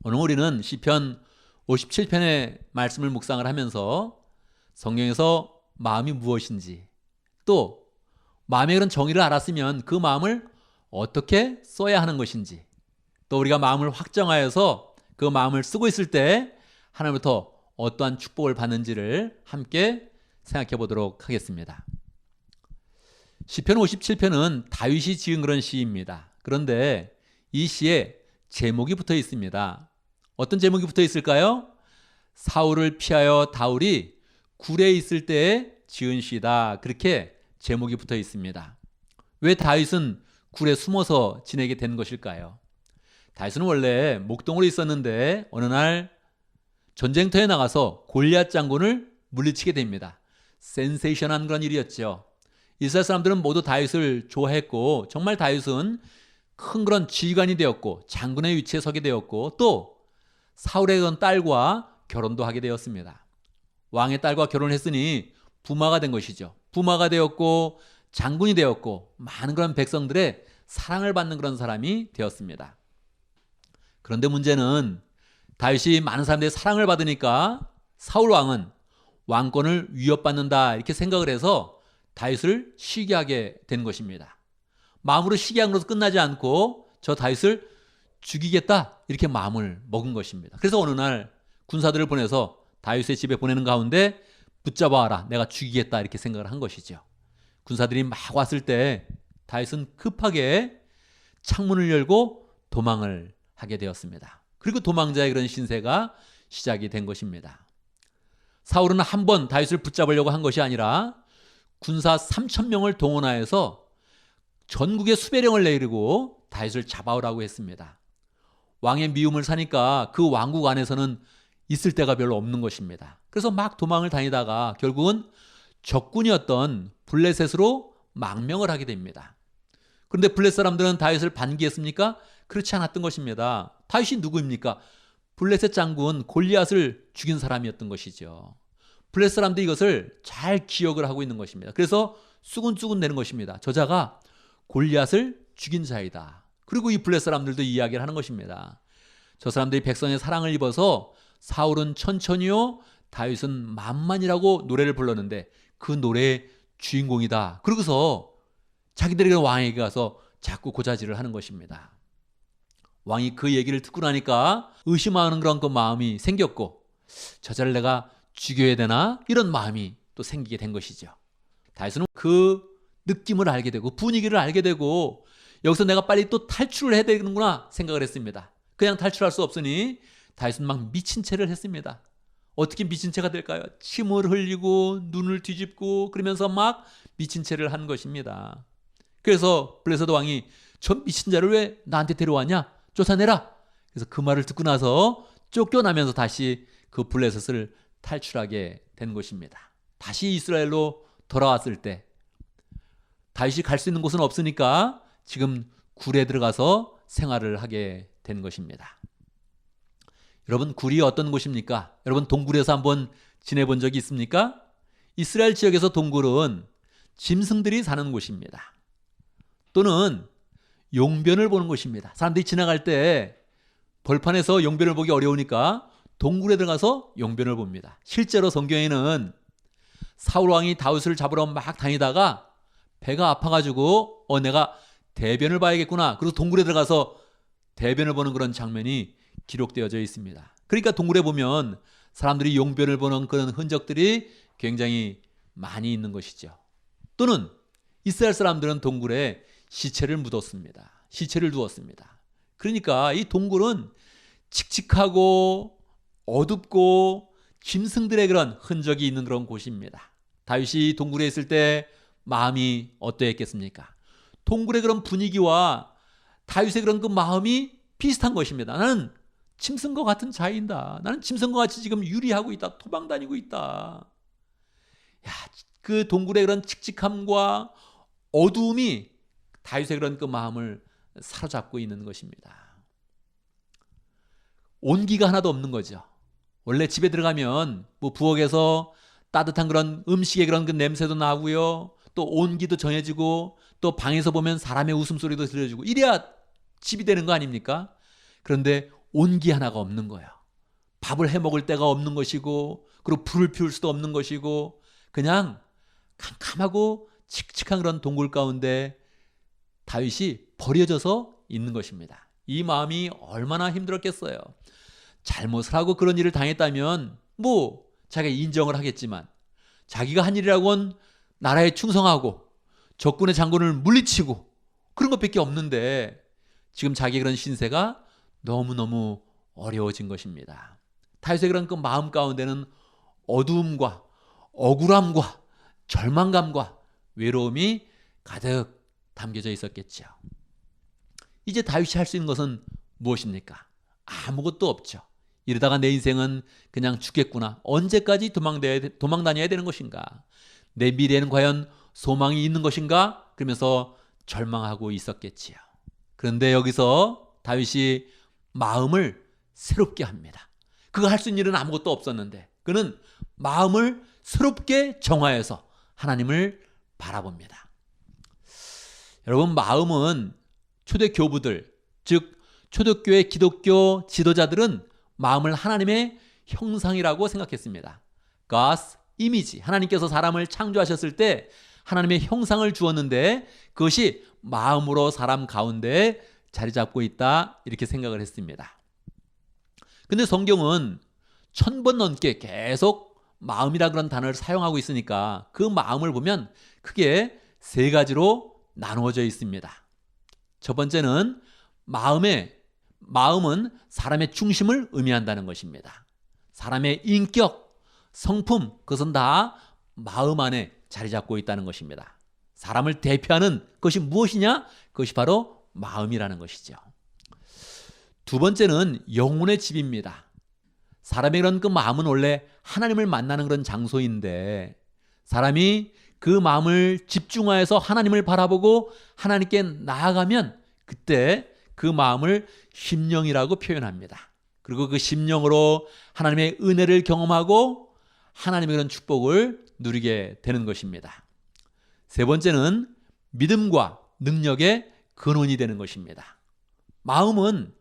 오늘 우리는 시편 57편의 말씀을 묵상을 하면서 성경에서 마음이 무엇인지, 또 마음의 그런 정의를 알았으면 그 마음을 어떻게 써야 하는 것인지, 또 우리가 마음을 확정하여서 그 마음을 쓰고 있을 때 하나님부터 어떠한 축복을 받는지를 함께 생각해 보도록 하겠습니다. 시편 57편은 다윗이 지은 그런 시입니다. 그런데 이 시에 제목이 붙어 있습니다. 어떤 제목이 붙어 있을까요? 사울을 피하여 다윗이 굴에 있을 때에 지은 시다. 그렇게 제목이 붙어 있습니다. 왜 다윗은 굴에 숨어서 지내게 된 것일까요? 다윗은 원래 목동으로 있었는데 어느 날 전쟁터에 나가서 골리앗 장군을 물리치게 됩니다. 센세이션한 그런 일이었죠. 이스라엘 사람들은 모두 다윗을 좋아했고 정말 다윗은 큰 그런 지휘관이 되었고 장군의 위치에 서게 되었고 또 사울의 그런 딸과 결혼도 하게 되었습니다. 왕의 딸과 결혼했으니 부마가 된 것이죠. 부마가 되었고 장군이 되었고 많은 그런 백성들의 사랑을 받는 그런 사람이 되었습니다. 그런데 문제는 다윗이 많은 사람들의 사랑을 받으니까 사울 왕은 왕권을 위협받는다 이렇게 생각을 해서 다윗을 시기하게 된 것입니다. 마음으로 시기한 것으로 끝나지 않고 저 다윗을 죽이겠다 이렇게 마음을 먹은 것입니다. 그래서 어느 날 군사들을 보내서 다윗의 집에 보내는 가운데 붙잡아와라 내가 죽이겠다 이렇게 생각을 한 것이죠. 군사들이 막 왔을 때 다윗은 급하게 창문을 열고 도망을 하게 되었습니다. 그리고 도망자의 그런 신세가 시작이 된 것입니다. 사울은 한 번 다윗을 붙잡으려고 한 것이 아니라 군사 3,000명을 동원하여서 전국에 수배령을 내리고 다윗을 잡아오라고 했습니다. 왕의 미움을 사니까 그 왕국 안에서는 있을 데가 별로 없는 것입니다. 그래서 막 도망을 다니다가 결국은 적군이었던 블레셋으로 망명을 하게 됩니다. 그런데 블레셋 사람들은 다윗을 반기했습니까? 그렇지 않았던 것입니다. 다윗이 누구입니까? 블레셋 장군 골리앗을 죽인 사람이었던 것이죠. 블레셋 사람들이 이것을 잘 기억을 하고 있는 것입니다. 그래서 수군수군 내는 것입니다. 저자가 골리앗을 죽인 자이다. 그리고 이 블레셋 사람들도 이야기를 하는 것입니다. 저 사람들이 백성의 사랑을 입어서 사울은 천천히요 다윗은 만만이라고 노래를 불렀는데 그 노래의 주인공이다. 그러고서 자기들에게 왕에게 가서 자꾸 고자질을 하는 것입니다. 왕이 그 얘기를 듣고 나니까 의심하는 그런 그 마음이 생겼고 저자를 내가 죽여야 되나 이런 마음이 또 생기게 된 것이죠. 다윗은 그 느낌을 알게 되고 분위기를 알게 되고 여기서 내가 빨리 또 탈출을 해야 되는구나 생각을 했습니다. 그냥 탈출할 수 없으니 다윗은 막 미친 채를 했습니다. 어떻게 미친 채가 될까요? 침을 흘리고 눈을 뒤집고 그러면서 막 미친 채를 한 것입니다. 그래서 블레셋 왕이 저 미친 자를 왜 나한테 데려왔냐? 쫓아내라. 그래서 그 말을 듣고 나서 쫓겨나면서 다시 그 블레셋을 탈출하게 된 것입니다. 다시 이스라엘로 돌아왔을 때 다윗이 갈 수 있는 곳은 없으니까 지금 굴에 들어가서 생활을 하게 된 것입니다. 여러분 굴이 어떤 곳입니까? 여러분 동굴에서 한번 지내본 적이 있습니까? 이스라엘 지역에서 동굴은 짐승들이 사는 곳입니다. 또는 용변을 보는 곳입니다. 사람들이 지나갈 때 벌판에서 용변을 보기 어려우니까 동굴에 들어가서 용변을 봅니다. 실제로 성경에는 사울 왕이 다윗을 잡으러 막 다니다가 배가 아파가지고 내가 대변을 봐야겠구나. 그래서 동굴에 들어가서 대변을 보는 그런 장면이 기록되어져 있습니다. 그러니까 동굴에 보면 사람들이 용변을 보는 그런 흔적들이 굉장히 많이 있는 것이죠. 또는 이스라엘 사람들은 동굴에 시체를 묻었습니다. 시체를 두었습니다. 그러니까 이 동굴은 칙칙하고 어둡고 짐승들의 그런 흔적이 있는 그런 곳입니다. 다윗이 동굴에 있을 때 마음이 어떠했겠습니까? 동굴의 그런 분위기와 다윗의 그런 그 마음이 비슷한 것입니다. 나는 짐승과 같은 자인다. 나는 짐승과 같이 지금 유리하고 있다. 도망다니고 있다. 야, 그 동굴의 그런 칙칙함과 어두움이 다윗의 그런 그 마음을 사로잡고 있는 것입니다. 온기가 하나도 없는 거죠. 원래 집에 들어가면 뭐 부엌에서 따뜻한 그런 음식의 그런 그 냄새도 나고요. 또 온기도 전해지고 또 방에서 보면 사람의 웃음소리도 들려주고 이래야 집이 되는 거 아닙니까? 그런데 온기 하나가 없는 거예요. 밥을 해 먹을 데가 없는 것이고, 그리고 불을 피울 수도 없는 것이고, 그냥 캄캄하고 칙칙한 그런 동굴 가운데 다윗이 버려져서 있는 것입니다. 이 마음이 얼마나 힘들었겠어요. 잘못을 하고 그런 일을 당했다면 뭐 자기가 인정을 하겠지만, 자기가 한 일이라고는 나라에 충성하고 적군의 장군을 물리치고 그런 것밖에 없는데, 지금 자기의 그런 신세가 너무너무 어려워진 것입니다. 다윗의 그런 그 마음 가운데는 어두움과 억울함과 절망감과 외로움이 가득 담겨져 있었겠죠. 이제 다윗이 할 수 있는 것은 무엇입니까? 아무것도 없죠. 이러다가 내 인생은 그냥 죽겠구나. 언제까지 도망 다녀야 되는 것인가? 내 미래에는 과연 소망이 있는 것인가? 그러면서 절망하고 있었겠지요. 그런데 여기서 다윗이 마음을 새롭게 합니다. 그가 할 수 있는 일은 아무것도 없었는데 그는 마음을 새롭게 정화해서 하나님을 바라봅니다. 여러분, 마음은 초대 교부들, 즉 초대교회 기독교 지도자들은 마음을 하나님의 형상이라고 생각했습니다. God's image, 하나님께서 사람을 창조하셨을 때 하나님의 형상을 주었는데 그것이 마음으로 사람 가운데 자리 잡고 있다, 이렇게 생각을 했습니다. 근데 성경은 1000번 넘게 계속 마음이라 그런 단어를 사용하고 있으니까 그 마음을 보면 크게 세 가지로 나누어져 있습니다. 첫 번째는 마음은 사람의 중심을 의미한다는 것입니다. 사람의 인격, 성품, 그것은 다 마음 안에 자리 잡고 있다는 것입니다. 사람을 대표하는 것이 무엇이냐? 그것이 바로 마음이라는 것이죠. 두 번째는 영혼의 집입니다. 사람의 그런 그 마음은 원래 하나님을 만나는 그런 장소인데, 사람이 그 마음을 집중하여서 하나님을 바라보고 하나님께 나아가면 그때 그 마음을 심령이라고 표현합니다. 그리고 그 심령으로 하나님의 은혜를 경험하고 하나님의 그런 축복을 누리게 되는 것입니다. 세 번째는 믿음과 능력의 근원이 되는 것입니다. 마음은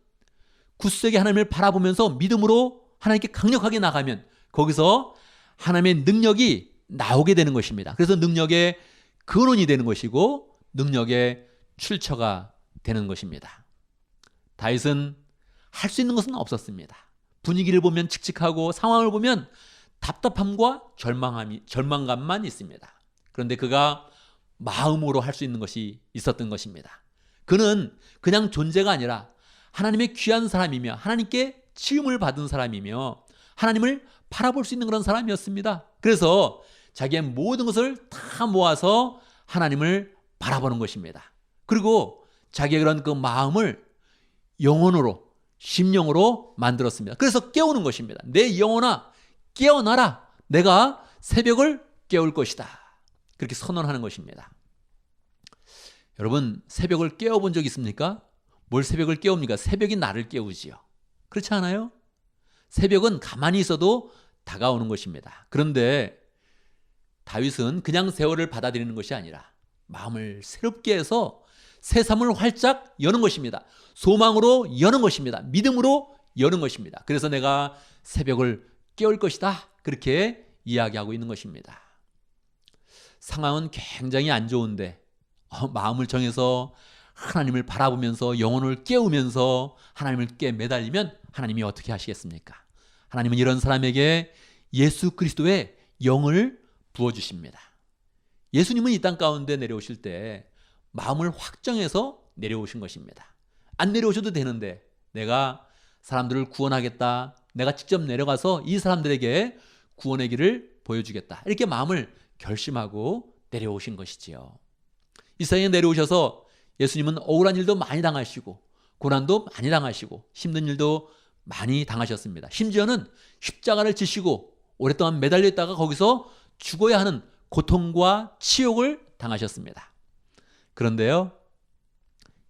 굳세게 하나님을 바라보면서 믿음으로 하나님께 강력하게 나가면 거기서 하나님의 능력이 나오게 되는 것입니다. 그래서 능력의 근원이 되는 것이고 능력의 출처가 되는 것입니다. 다윗은 할 수 있는 것은 없었습니다. 분위기를 보면 칙칙하고 상황을 보면 답답함과 절망감만 있습니다. 그런데 그가 마음으로 할 수 있는 것이 있었던 것입니다. 그는 그냥 존재가 아니라 하나님의 귀한 사람이며 하나님께 치움을 받은 사람이며 하나님을 바라볼 수 있는 그런 사람이었습니다. 그래서 자기의 모든 것을 다 모아서 하나님을 바라보는 것입니다. 그리고 자기의 그런 그 마음을 영혼으로, 심령으로 만들었습니다. 그래서 깨우는 것입니다. 내 영혼아, 깨어나라. 내가 새벽을 깨울 것이다. 그렇게 선언하는 것입니다. 여러분, 새벽을 깨워본 적 있습니까? 뭘 새벽을 깨웁니까? 새벽이 나를 깨우지요. 그렇지 않아요? 새벽은 가만히 있어도 다가오는 것입니다. 그런데 다윗은 그냥 세월을 받아들이는 것이 아니라 마음을 새롭게 해서 새삼을 활짝 여는 것입니다. 소망으로 여는 것입니다. 믿음으로 여는 것입니다. 그래서 내가 새벽을 깨울 것이다. 그렇게 이야기하고 있는 것입니다. 상황은 굉장히 안 좋은데 마음을 정해서 하나님을 바라보면서 영혼을 깨우면서 하나님께 매달리면 하나님이 어떻게 하시겠습니까? 하나님은 이런 사람에게 예수 그리스도의 영을 부어주십니다. 예수님은 이 땅 가운데 내려오실 때 마음을 확정해서 내려오신 것입니다. 안 내려오셔도 되는데 내가 사람들을 구원하겠다. 내가 직접 내려가서 이 사람들에게 구원의 길을 보여주겠다. 이렇게 마음을 결심하고 내려오신 것이지요. 이 세상에 내려오셔서 예수님은 억울한 일도 많이 당하시고 고난도 많이 당하시고 힘든 일도 많이 당하셨습니다. 심지어는 십자가를 지시고 오랫동안 매달려 있다가 거기서 죽어야 하는 고통과 치욕을 당하셨습니다. 그런데요,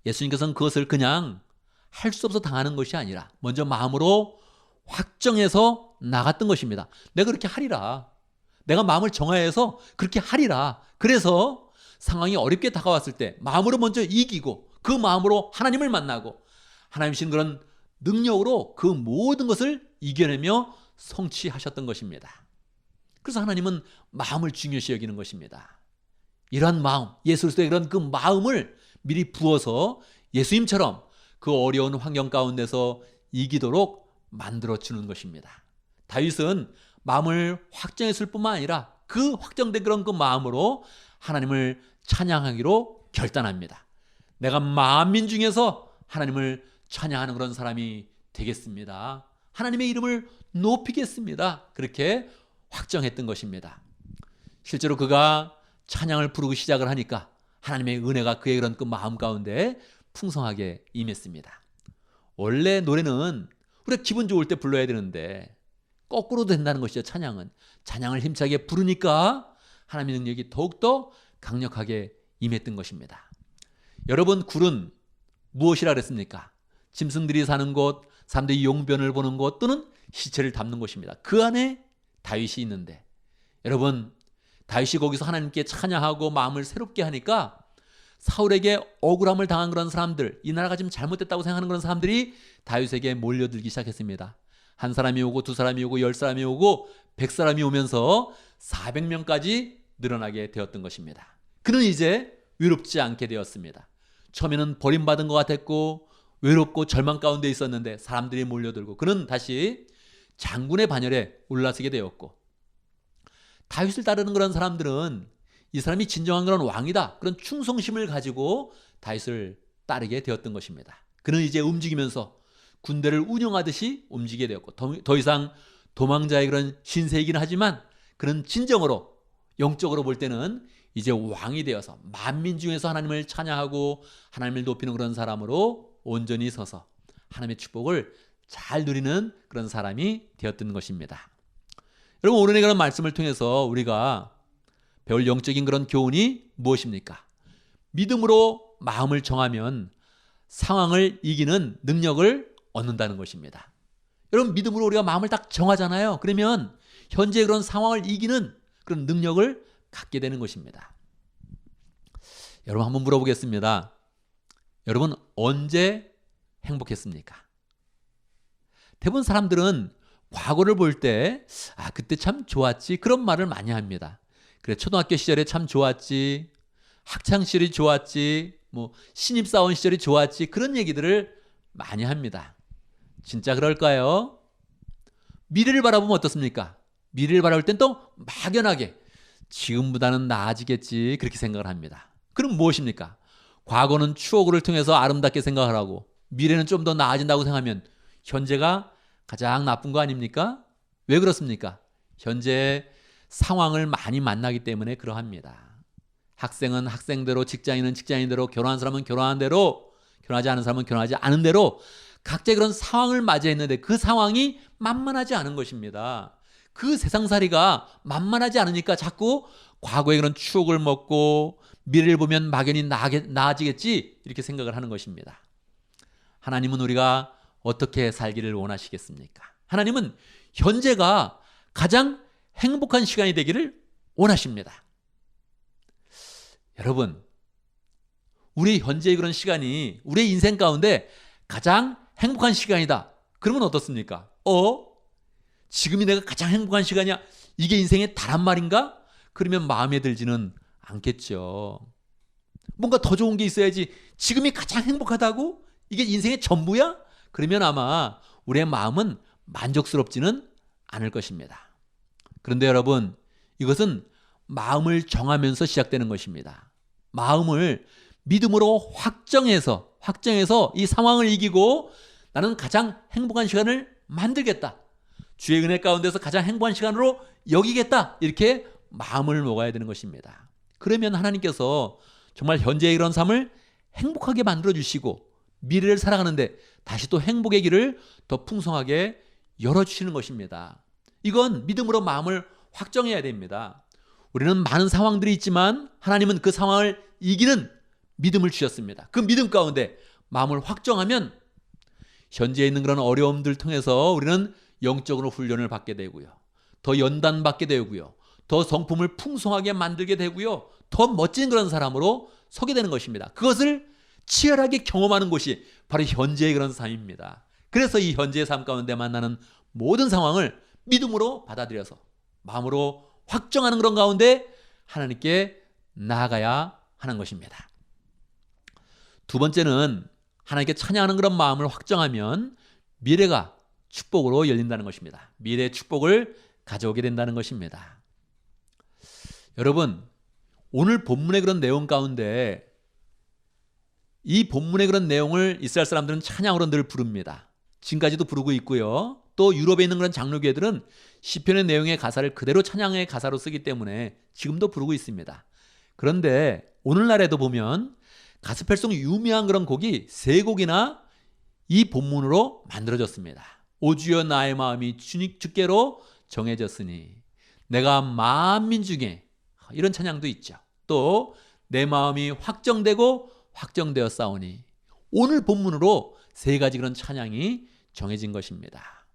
예수님께서는 그것을 그냥 할 수 없어 당하는 것이 아니라 먼저 마음으로 확정해서 나갔던 것입니다. 내가 그렇게 하리라. 내가 마음을 정하여서 그렇게 하리라. 그래서 상황이 어렵게 다가왔을 때 마음으로 먼저 이기고 그 마음으로 하나님을 만나고 하나님 신 그런 능력으로 그 모든 것을 이겨내며 성취하셨던 것입니다. 그래서 하나님은 마음을 중요시 여기는 것입니다. 이러한 마음, 예수 그리스도의 그런 그 마음을 미리 부어서 예수님처럼 그 어려운 환경 가운데서 이기도록 만들어주는 것입니다. 다윗은 마음을 확정했을 뿐만 아니라 그 확정된 그런 그 마음으로 하나님을 찬양하기로 결단합니다. 내가 만민 중에서 하나님을 찬양하는 그런 사람이 되겠습니다. 하나님의 이름을 높이겠습니다. 그렇게 확정했던 것입니다. 실제로 그가 찬양을 부르기 시작을 하니까 하나님의 은혜가 그의 그런 그 마음 가운데 풍성하게 임했습니다. 원래 노래는 우리가 기분 좋을 때 불러야 되는데 거꾸로도 된다는 것이죠. 찬양은 찬양을 힘차게 부르니까 하나님의 능력이 더욱더 강력하게 임했던 것입니다. 여러분, 굴은 무엇이라 그랬습니까? 짐승들이 사는 곳, 사람들이 용변을 보는 곳 또는 시체를 담는 곳입니다. 그 안에 다윗이 있는데, 여러분, 다윗이 거기서 하나님께 찬양하고 마음을 새롭게 하니까 사울에게 억울함을 당한 그런 사람들, 이 나라가 지금 잘못됐다고 생각하는 그런 사람들이 다윗에게 몰려들기 시작했습니다. 한 사람이 오고 두 사람이 오고 10사람이 오고 100사람이 오면서 400명까지 늘어나게 되었던 것입니다. 그는 이제 외롭지 않게 되었습니다. 처음에는 버림받은 것 같았고 외롭고 절망 가운데 있었는데 사람들이 몰려들고 그는 다시 장군의 반열에 올라서게 되었고, 다윗을 따르는 그런 사람들은 이 사람이 진정한 그런 왕이다, 그런 충성심을 가지고 다윗을 따르게 되었던 것입니다. 그는 이제 움직이면서 군대를 운영하듯이 움직이게 되었고, 더 이상 도망자의 그런 신세이긴 하지만 그는 진정으로 영적으로 볼 때는 이제 왕이 되어서 만민 중에서 하나님을 찬양하고 하나님을 높이는 그런 사람으로 온전히 서서 하나님의 축복을 잘 누리는 그런 사람이 되었던 것입니다. 여러분, 오늘의 그런 말씀을 통해서 우리가 배울 영적인 그런 교훈이 무엇입니까? 믿음으로 마음을 정하면 상황을 이기는 능력을 얻는다는 것입니다. 여러분, 믿음으로 우리가 마음을 딱 정하잖아요. 그러면 현재의 그런 상황을 이기는 그런 능력을 갖게 되는 것입니다. 여러분, 한번 물어보겠습니다. 여러분, 언제 행복했습니까? 대부분 사람들은 과거를 볼 때 그때 참 좋았지, 그런 말을 많이 합니다. 그래, 초등학교 시절에 참 좋았지, 학창 시절이 좋았지, 신입사원 시절이 좋았지, 그런 얘기들을 많이 합니다. 진짜 그럴까요? 미래를 바라보면 어떻습니까? 미래를 바라볼 땐 또 막연하게 지금보다는 나아지겠지, 그렇게 생각을 합니다. 그럼 무엇입니까? 과거는 추억을 통해서 아름답게 생각을 하고 미래는 좀 더 나아진다고 생각하면 현재가 가장 나쁜 거 아닙니까? 왜 그렇습니까? 현재 상황을 많이 만나기 때문에 그러합니다. 학생은 학생대로, 직장인은 직장인대로, 결혼한 사람은 결혼한 대로, 결혼하지 않은 사람은 결혼하지 않은 대로 각자의 그런 상황을 맞이했는데 그 상황이 만만하지 않은 것입니다. 그 세상살이가 만만하지 않으니까 자꾸 과거의 그런 추억을 먹고 미래를 보면 막연히 나아지겠지, 이렇게 생각을 하는 것입니다. 하나님은 우리가 어떻게 살기를 원하시겠습니까? 하나님은 현재가 가장 행복한 시간이 되기를 원하십니다. 여러분, 우리 현재의 그런 시간이 우리의 인생 가운데 가장 행복한 시간이다, 그러면 어떻습니까? 지금이 내가 가장 행복한 시간이야, 이게 인생의 다란 말인가? 그러면 마음에 들지는 않겠죠. 뭔가 더 좋은 게 있어야지. 지금이 가장 행복하다고? 이게 인생의 전부야? 그러면 아마 우리의 마음은 만족스럽지는 않을 것입니다. 그런데 여러분, 이것은 마음을 정하면서 시작되는 것입니다. 마음을 믿음으로 확정해서 이 상황을 이기고 나는 가장 행복한 시간을 만들겠다, 주의 은혜 가운데서 가장 행복한 시간으로 여기겠다, 이렇게 마음을 먹어야 되는 것입니다. 그러면 하나님께서 정말 현재의 이런 삶을 행복하게 만들어주시고 미래를 살아가는데 다시 또 행복의 길을 더 풍성하게 열어주시는 것입니다. 이건 믿음으로 마음을 확정해야 됩니다. 우리는 많은 상황들이 있지만 하나님은 그 상황을 이기는 믿음을 주셨습니다. 그 믿음 가운데 마음을 확정하면 현재에 있는 그런 어려움들 통해서 우리는 영적으로 훈련을 받게 되고요, 더 연단받게 되고요, 더 성품을 풍성하게 만들게 되고요, 더 멋진 그런 사람으로 서게 되는 것입니다. 그것을 치열하게 경험하는 것이 바로 현재의 그런 삶입니다. 그래서 이 현재의 삶 가운데 만나는 모든 상황을 믿음으로 받아들여서 마음으로 확정하는 그런 가운데 하나님께 나아가야 하는 것입니다. 두 번째는 하나님께 찬양하는 그런 마음을 확정하면 미래가 축복으로 열린다는 것입니다. 미래의 축복을 가져오게 된다는 것입니다. 여러분, 오늘 본문의 그런 내용 가운데 이 본문의 그런 내용을 이스라엘 사람들은 찬양으로 늘 부릅니다. 지금까지도 부르고 있고요. 또 유럽에 있는 그런 장로교회들은 시편의 내용의 가사를 그대로 찬양의 가사로 쓰기 때문에 지금도 부르고 있습니다. 그런데 오늘날에도 보면 가스펠송 유명한 그런 곡이 3곡이나 이 본문으로 만들어졌습니다. 오 주여 나의 마음이 주께로 정해졌으니 내가 만민 중에, 이런 찬양도 있죠. 또 내 마음이 확정되고 확정되었사오니, 오늘 본문으로 3가지 그런 찬양이 정해진 것입니다.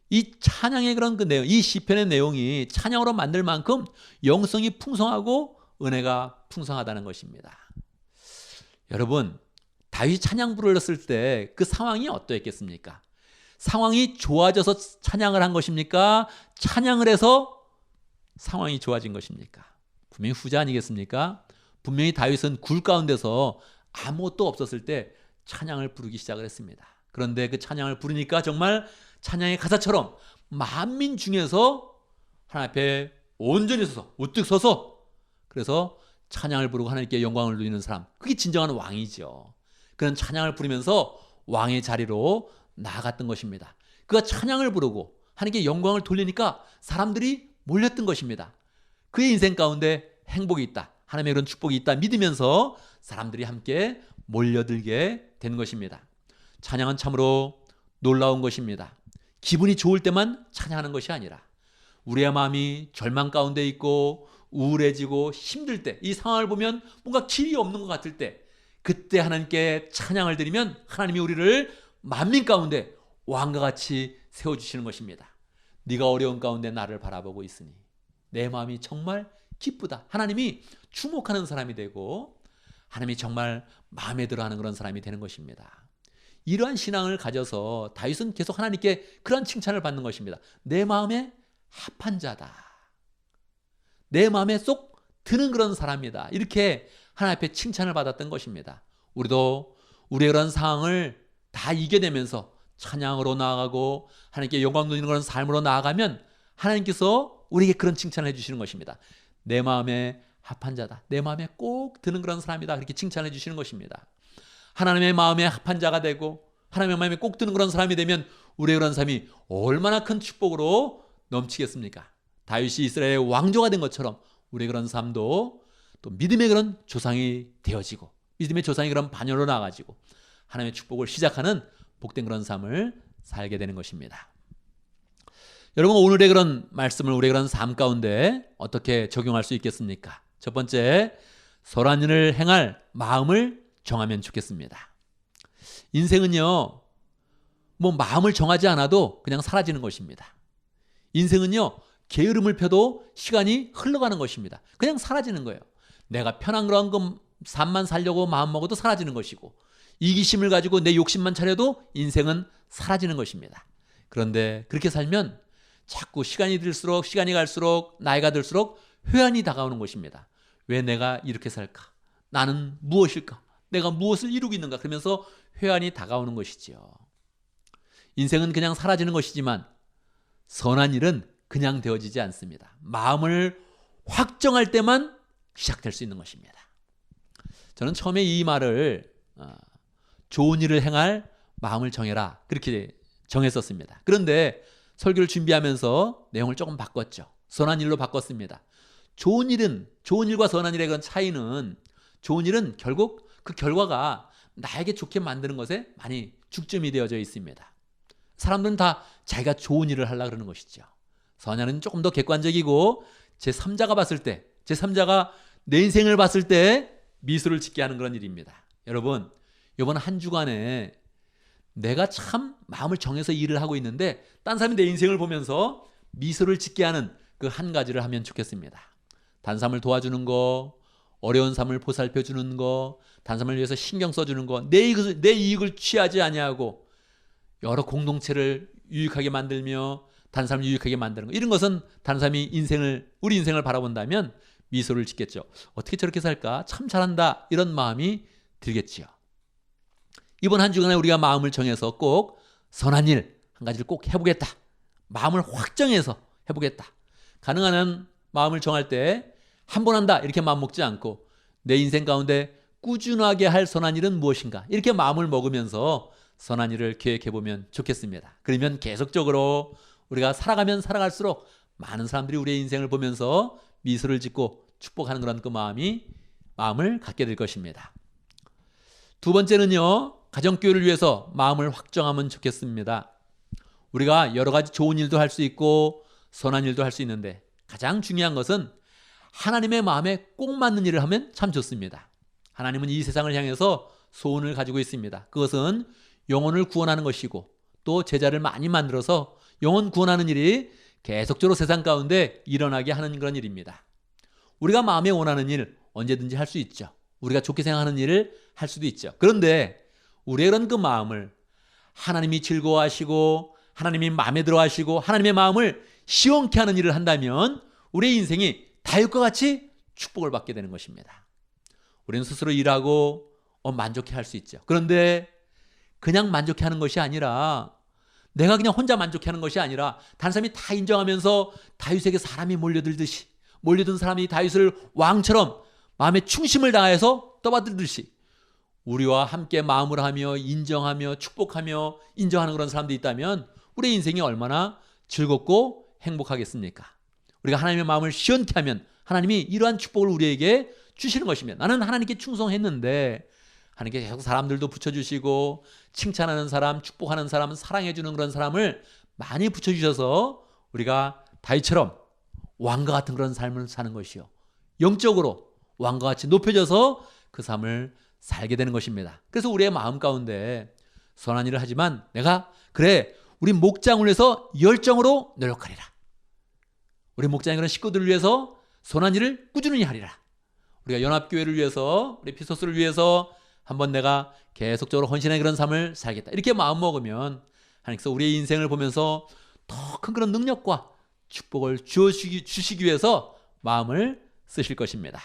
이 찬양의 그런 그 내용, 이 시편의 내용이 찬양으로 만들 만큼 영성이 풍성하고 은혜가 풍성하다는 것입니다. 여러분, 다윗이 찬양 불렀을 때 그 상황이 어떠했겠습니까? 상황이 좋아져서 찬양을 한 것입니까? 찬양을 해서 상황이 좋아진 것입니까? 분명히 후자 아니겠습니까? 분명히 다윗은 굴 가운데서 아무것도 없었을 때 찬양을 부르기 시작을 했습니다. 그런데 그 찬양을 부르니까 정말 찬양의 가사처럼 만민 중에서 하나님 앞에 온전히 서서 우뚝 서서 그래서 찬양을 부르고 하나님께 영광을 누리는 사람, 그게 진정한 왕이죠. 그런 찬양을 부르면서 왕의 자리로 나아갔던 것입니다. 그가 찬양을 부르고 하나님께 영광을 돌리니까 사람들이 몰렸던 것입니다. 그의 인생 가운데 행복이 있다, 하나님의 그런 축복이 있다 믿으면서 사람들이 함께 몰려들게 된 것입니다. 찬양은 참으로 놀라운 것입니다. 기분이 좋을 때만 찬양하는 것이 아니라 우리의 마음이 절망 가운데 있고 우울해지고 힘들 때, 이 상황을 보면 뭔가 길이 없는 것 같을 때, 그때 하나님께 찬양을 드리면 하나님이 우리를 만민 가운데 왕과 같이 세워주시는 것입니다. 네가 어려운 가운데 나를 바라보고 있으니 내 마음이 정말 기쁘다. 하나님이 주목하는 사람이 되고 하나님이 정말 마음에 들어하는 그런 사람이 되는 것입니다. 이러한 신앙을 가져서 다윗은 계속 하나님께 그런 칭찬을 받는 것입니다. 내 마음에 합한 자다, 내 마음에 쏙 드는 그런 사람이다, 이렇게 하나님 앞에 칭찬을 받았던 것입니다. 우리도 우리의 그런 상황을 다 이겨내면서 찬양으로 나아가고 하나님께 영광 돌리는 그런 삶으로 나아가면 하나님께서 우리에게 그런 칭찬을 해주시는 것입니다. 내 마음에 합한 자다, 내 마음에 꼭 드는 그런 사람이다, 그렇게 칭찬해 주시는 것입니다. 하나님의 마음에 합한 자가 되고 하나님의 마음에 꼭 드는 그런 사람이 되면 우리의 그런 삶이 얼마나 큰 축복으로 넘치겠습니까? 다윗이 이스라엘의 왕조가 된 것처럼 우리의 그런 삶도 또 믿음의 그런 조상이 되어지고 믿음의 조상이 그런 반열로 나아가지고 하나님의 축복을 시작하는 복된 그런 삶을 살게 되는 것입니다. 여러분, 오늘의 그런 말씀을 우리의 그런 삶 가운데 어떻게 적용할 수 있겠습니까? 첫 번째, 선한 일을 행할 마음을 정하면 좋겠습니다. 인생은요, 뭐 마음을 정하지 않아도 그냥 사라지는 것입니다. 인생은요, 게으름을 펴도 시간이 흘러가는 것입니다. 그냥 사라지는 거예요. 내가 편한 그런 삶만 살려고 마음먹어도 사라지는 것이고, 이기심을 가지고 내 욕심만 차려도 인생은 사라지는 것입니다. 그런데 그렇게 살면 자꾸 시간이 갈수록 나이가 들수록 회한이 다가오는 것입니다. 왜 내가 이렇게 살까? 나는 무엇일까? 내가 무엇을 이루고 있는가? 그러면서 회한이 다가오는 것이지요. 인생은 그냥 사라지는 것이지만 선한 일은 그냥 되어지지 않습니다. 마음을 확정할 때만 시작될 수 있는 것입니다. 저는 처음에 이 말을 좋은 일을 행할 마음을 정해라, 그렇게 정했었습니다. 그런데 설교를 준비하면서 내용을 조금 바꿨죠. 선한 일로 바꿨습니다. 좋은 일과 선한 일의 그런 차이는, 좋은 일은 결국 그 결과가 나에게 좋게 만드는 것에 많이 중점이 되어져 있습니다. 사람들은 다 자기가 좋은 일을 하려고 그러는 것이죠. 선한 일은 조금 더 객관적이고 제3자가 봤을 때, 제3자가 내 인생을 봤을 때 미소를 짓게 하는 그런 일입니다. 여러분, 이번 한 주간에 내가 참 마음을 정해서 일을 하고 있는데 딴 사람이 내 인생을 보면서 미소를 짓게 하는 그 한 가지를 하면 좋겠습니다. 단 사람을 도와주는 거, 어려운 삶을 보살펴 주는 거, 단 사람을 위해서 신경 써주는 거, 내 이익을 취하지 아니하고 여러 공동체를 유익하게 만들며 다른 사람을 유익하게 만드는 거, 이런 것은 다른 사람이 우리 인생을 바라본다면 미소를 짓겠죠. 어떻게 저렇게 살까? 참 잘한다. 이런 마음이 들겠지요. 이번 한 주간에 우리가 마음을 정해서 꼭 선한 일 한 가지를 꼭 해보겠다. 마음을 확 정해서 해보겠다. 가능한 한 마음을 정할 때 한 번 한다 이렇게 마음 먹지 않고 내 인생 가운데 꾸준하게 할 선한 일은 무엇인가, 이렇게 마음을 먹으면서 선한 일을 계획해보면 좋겠습니다. 그러면 계속적으로 우리가 살아가면 살아갈수록 많은 사람들이 우리의 인생을 보면서 미소를 짓고 축복하는 그런 그 마음을 갖게 될 것입니다. 두 번째는요, 가정교회를 위해서 마음을 확정하면 좋겠습니다. 우리가 여러 가지 좋은 일도 할 수 있고 선한 일도 할 수 있는데 가장 중요한 것은 하나님의 마음에 꼭 맞는 일을 하면 참 좋습니다. 하나님은 이 세상을 향해서 소원을 가지고 있습니다. 그것은 영혼을 구원하는 것이고 또 제자를 많이 만들어서 영혼 구원하는 일이 계속적으로 세상 가운데 일어나게 하는 그런 일입니다. 우리가 마음에 원하는 일 언제든지 할 수 있죠. 우리가 좋게 생각하는 일을 할 수도 있죠. 그런데 우리의 그런 그 마음을 하나님이 즐거워하시고 하나님이 마음에 들어 하시고 하나님의 마음을 시원케 하는 일을 한다면 우리의 인생이 다윗과 같이 축복을 받게 되는 것입니다. 우리는 스스로 일하고 만족해 할 수 있죠. 그런데 그냥 만족해 하는 것이 아니라, 내가 그냥 혼자 만족해 하는 것이 아니라 다른 사람이 다 인정하면서 다윗에게 사람이 몰려들듯이, 몰려든 사람이 다윗을 왕처럼 마음에 충심을 다해서 떠받들듯이 우리와 함께 마음을 하며 인정하며 축복하며 인정하는 그런 사람들이 있다면 우리의 인생이 얼마나 즐겁고 행복하겠습니까? 우리가 하나님의 마음을 시원케 하면 하나님이 이러한 축복을 우리에게 주시는 것입니다. 나는 하나님께 충성했는데 하나님께 계속 사람들도 붙여주시고 칭찬하는 사람, 축복하는 사람, 사랑해주는 그런 사람을 많이 붙여주셔서 우리가 다윗처럼 왕과 같은 그런 삶을 사는 것이요, 영적으로 왕과 같이 높여져서 그 삶을 살게 되는 것입니다. 그래서 우리의 마음 가운데 선한 일을 하지만 내가 그래 우리 목장을 위해서 열정으로 노력하리라. 우리 목장의 그런 식구들을 위해서 선한 일을 꾸준히 하리라. 우리가 연합교회를 위해서, 우리 피소스를 위해서 한번 내가 계속적으로 헌신의 그런 삶을 살겠다. 이렇게 마음 먹으면 하나님께서 우리의 인생을 보면서 더 큰 그런 능력과 축복을 주시기 위해서 마음을 쓰실 것입니다.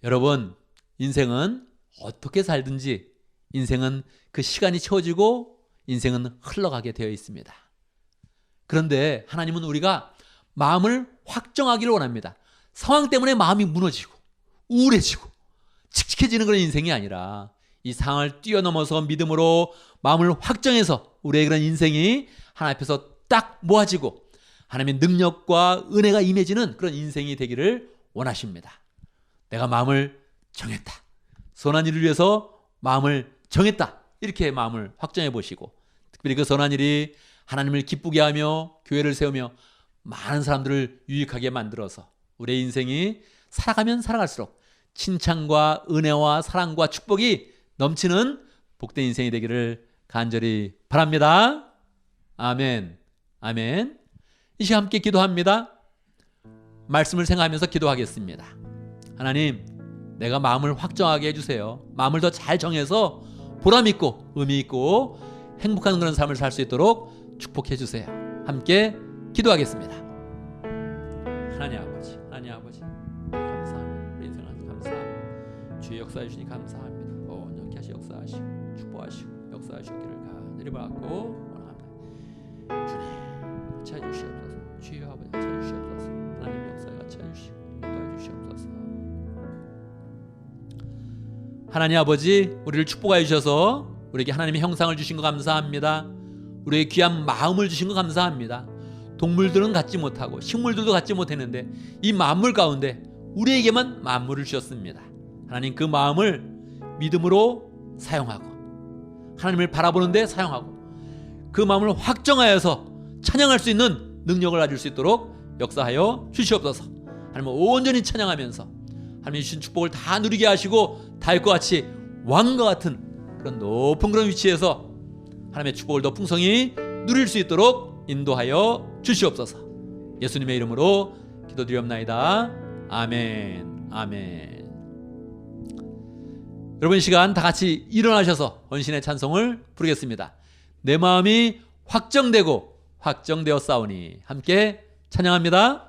여러분, 인생은 어떻게 살든지 인생은 그 시간이 채워지고 인생은 흘러가게 되어 있습니다. 그런데 하나님은 우리가 마음을 확정하기를 원합니다. 상황 때문에 마음이 무너지고 우울해지고 칙칙해지는 그런 인생이 아니라 이 상황을 뛰어넘어서 믿음으로 마음을 확정해서 우리의 그런 인생이 하나님 앞에서 딱 모아지고 하나님의 능력과 은혜가 임해지는 그런 인생이 되기를 원하십니다. 내가 마음을 정했다. 선한 일을 위해서 마음을 정했다. 이렇게 마음을 확정해 보시고, 특별히 그 선한 일이 하나님을 기쁘게 하며 교회를 세우며 많은 사람들을 유익하게 만들어서 우리의 인생이 살아가면 살아갈수록 칭찬과 은혜와 사랑과 축복이 넘치는 복된 인생이 되기를 간절히 바랍니다. 아멘. 아멘. 이 시간 함께 기도합니다. 말씀을 생각하면서 기도하겠습니다. 하나님, 내가 마음을 확정하게 해주세요. 마음을 더 잘 정해서 보람 있고 의미 있고 행복한 그런 삶을 살 수 있도록 축복해 주세요. 함께 기도하겠습니다. 하나님 아버지, 감사합니다. 우리 인생을 감사합니다. 주의 역사해 주시니 감사합니다. 온전히 하시 역사하시고 축복하시고 역사하시기를 간절히 받고 원합니다. 주님, 찾아주시옵소서. 주여 아버지, 찾아주시옵소서. 하나님 역사에 찾아주시고 도와주시옵소서. 하나님 아버지, 우리를 축복하여 주셔서 우리에게 하나님의 형상을 주신 거 감사합니다. 우리에게 귀한 마음을 주신 거 감사합니다. 동물들은 갖지 못하고 식물들도 갖지 못했는데 이 만물 가운데 우리에게만 만물을 주셨습니다. 하나님, 그 마음을 믿음으로 사용하고 하나님을 바라보는 데 사용하고 그 마음을 확정하여서 찬양할 수 있는 능력을 가질 수 있도록 역사하여 주시옵소서. 하나님을 온전히 찬양하면서 하나님이 주신 축복을 다 누리게 하시고 다윗과 같이 왕과 같은 그런 높은 그런 위치에서 하나님의 축복을 더 풍성히 누릴 수 있도록 인도하여 주시옵소서. 예수님의 이름으로 기도드리옵나이다. 아멘. 아멘. 여러분, 이 시간 다 같이 일어나셔서 헌신의 찬송을 부르겠습니다. 내 마음이 확정되고 확정되었사오니. 함께 찬양합니다.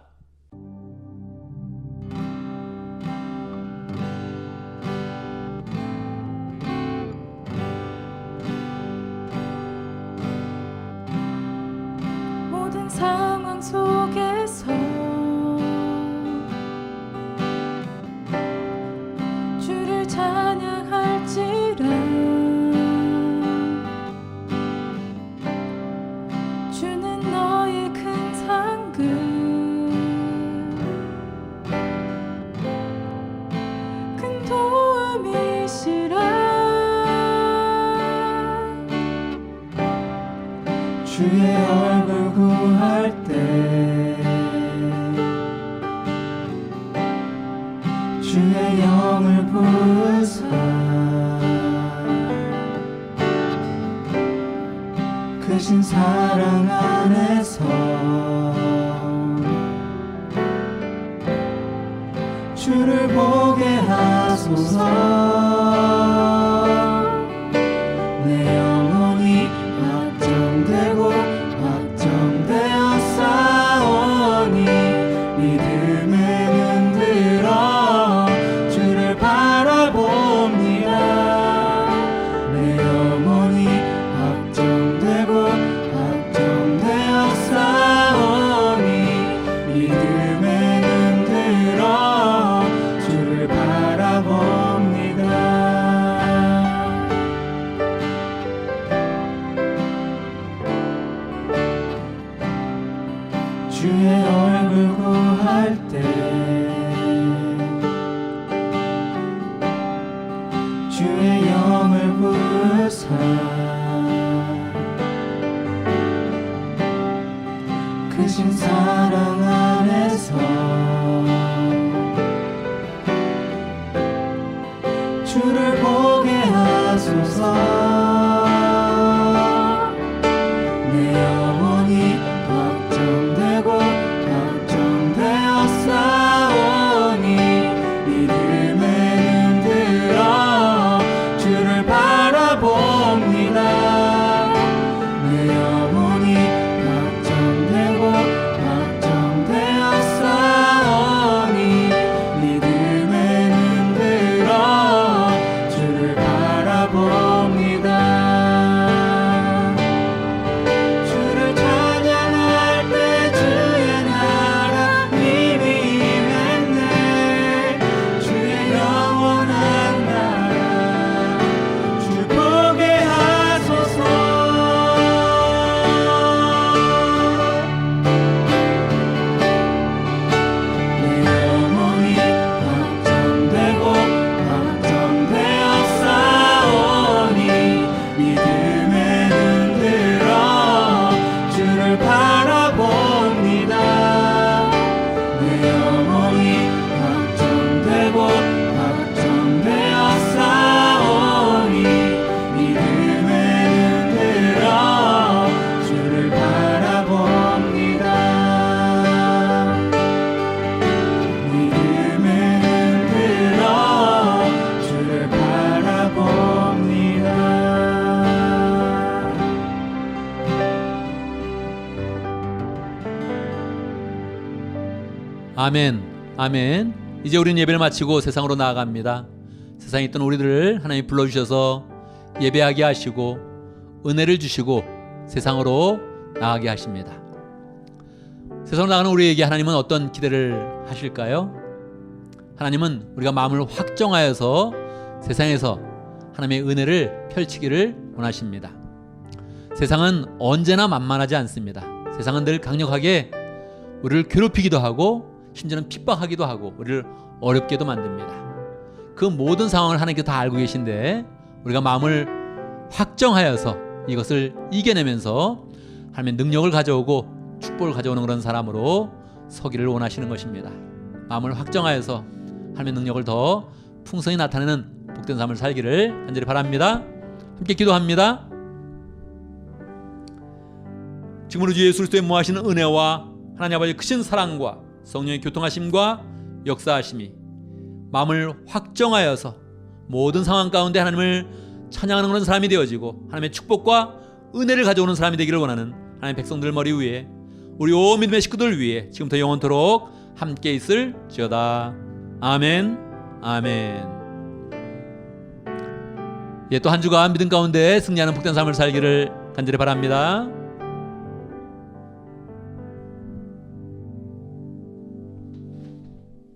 모든 상황 속에서 주를 찬양할지라. 주는 너의 큰 상급, 큰 도움이시라. 주의 얼굴 구할 때 주의 영을 부으사 크신 사랑 안에서 주를 보게 하소서. 내 영혼이 확정되고 확정되었사오니 믿음에 눈 들어 주를 바라봅니다. 내 영혼이 확정되고 확정되었사오니 믿음에 눈 들어 주를 바라봅니다. 주의 얼굴 구할 때 주의 영을 부으사 크신 사랑 안에서 주를 보게 하소서. 내 영혼이 확정되고 확정되었사오니 믿음에 눈 들어 주를 바라봅니다. 내 영혼이 확정되고 확정되었사오니 믿음에 눈 들어 주를 바라봅니다. 주를 찬양할 때 주의 나라 이미 임했네. 주의 영원한 나라 주 보게 하소서. 내 영혼이 확정되고 확정되었사오니 믿음에 눈 들어 주를 바라봅니다. 내 영혼이 확정되고 확정되었사오니 믿음에 눈 들어 주를 바라봅니다. 믿음에 눈 들어 주를 바라봅니다. 아멘, 아멘. 이제 우리는 예배를 마치고 세상으로 나아갑니다. 세상에 있던 우리들을 하나님이 불러주셔서 예배하게 하시고 은혜를 주시고 세상으로 나가게 하십니다. 세상으로 나가는 우리에게 하나님은 어떤 기대를 하실까요? 하나님은 우리가 마음을 확정하여서 세상에서 하나님의 은혜를 펼치기를 원하십니다. 세상은 언제나 만만하지 않습니다. 세상은 늘 강력하게 우리를 괴롭히기도 하고 심지어는 핍박하기도 하고 우리를 어렵게도 만듭니다. 그 모든 상황을 하나님께서 다 알고 계신데 우리가 마음을 확정하여서 이것을 이겨내면서 하나님의 능력을 가져오고 축복을 가져오는 그런 사람으로 서기를 원하시는 것입니다. 마음을 확정하여서 하나님의 능력을 더 풍성히 나타내는 복된 삶을 살기를 간절히 바랍니다. 함께 기도합니다. 지금으로 주 예수 그리스도의 무하시는 은혜와 하나님 아버지의 크신 사랑과 성령의 교통하심과 역사하심이 마음을 확정하여서 모든 상황 가운데 하나님을 찬양하는 그런 사람이 되어지고 하나님의 축복과 은혜를 가져오는 사람이 되기를 원하는 하나님 백성들 머리 위에 우리 온 믿음의 식구들 위에 지금부터 영원토록 함께 있을지어다. 아멘. 아멘. 예, 또 한 주간 믿음 가운데 승리하는 복된 삶을 살기를 간절히 바랍니다.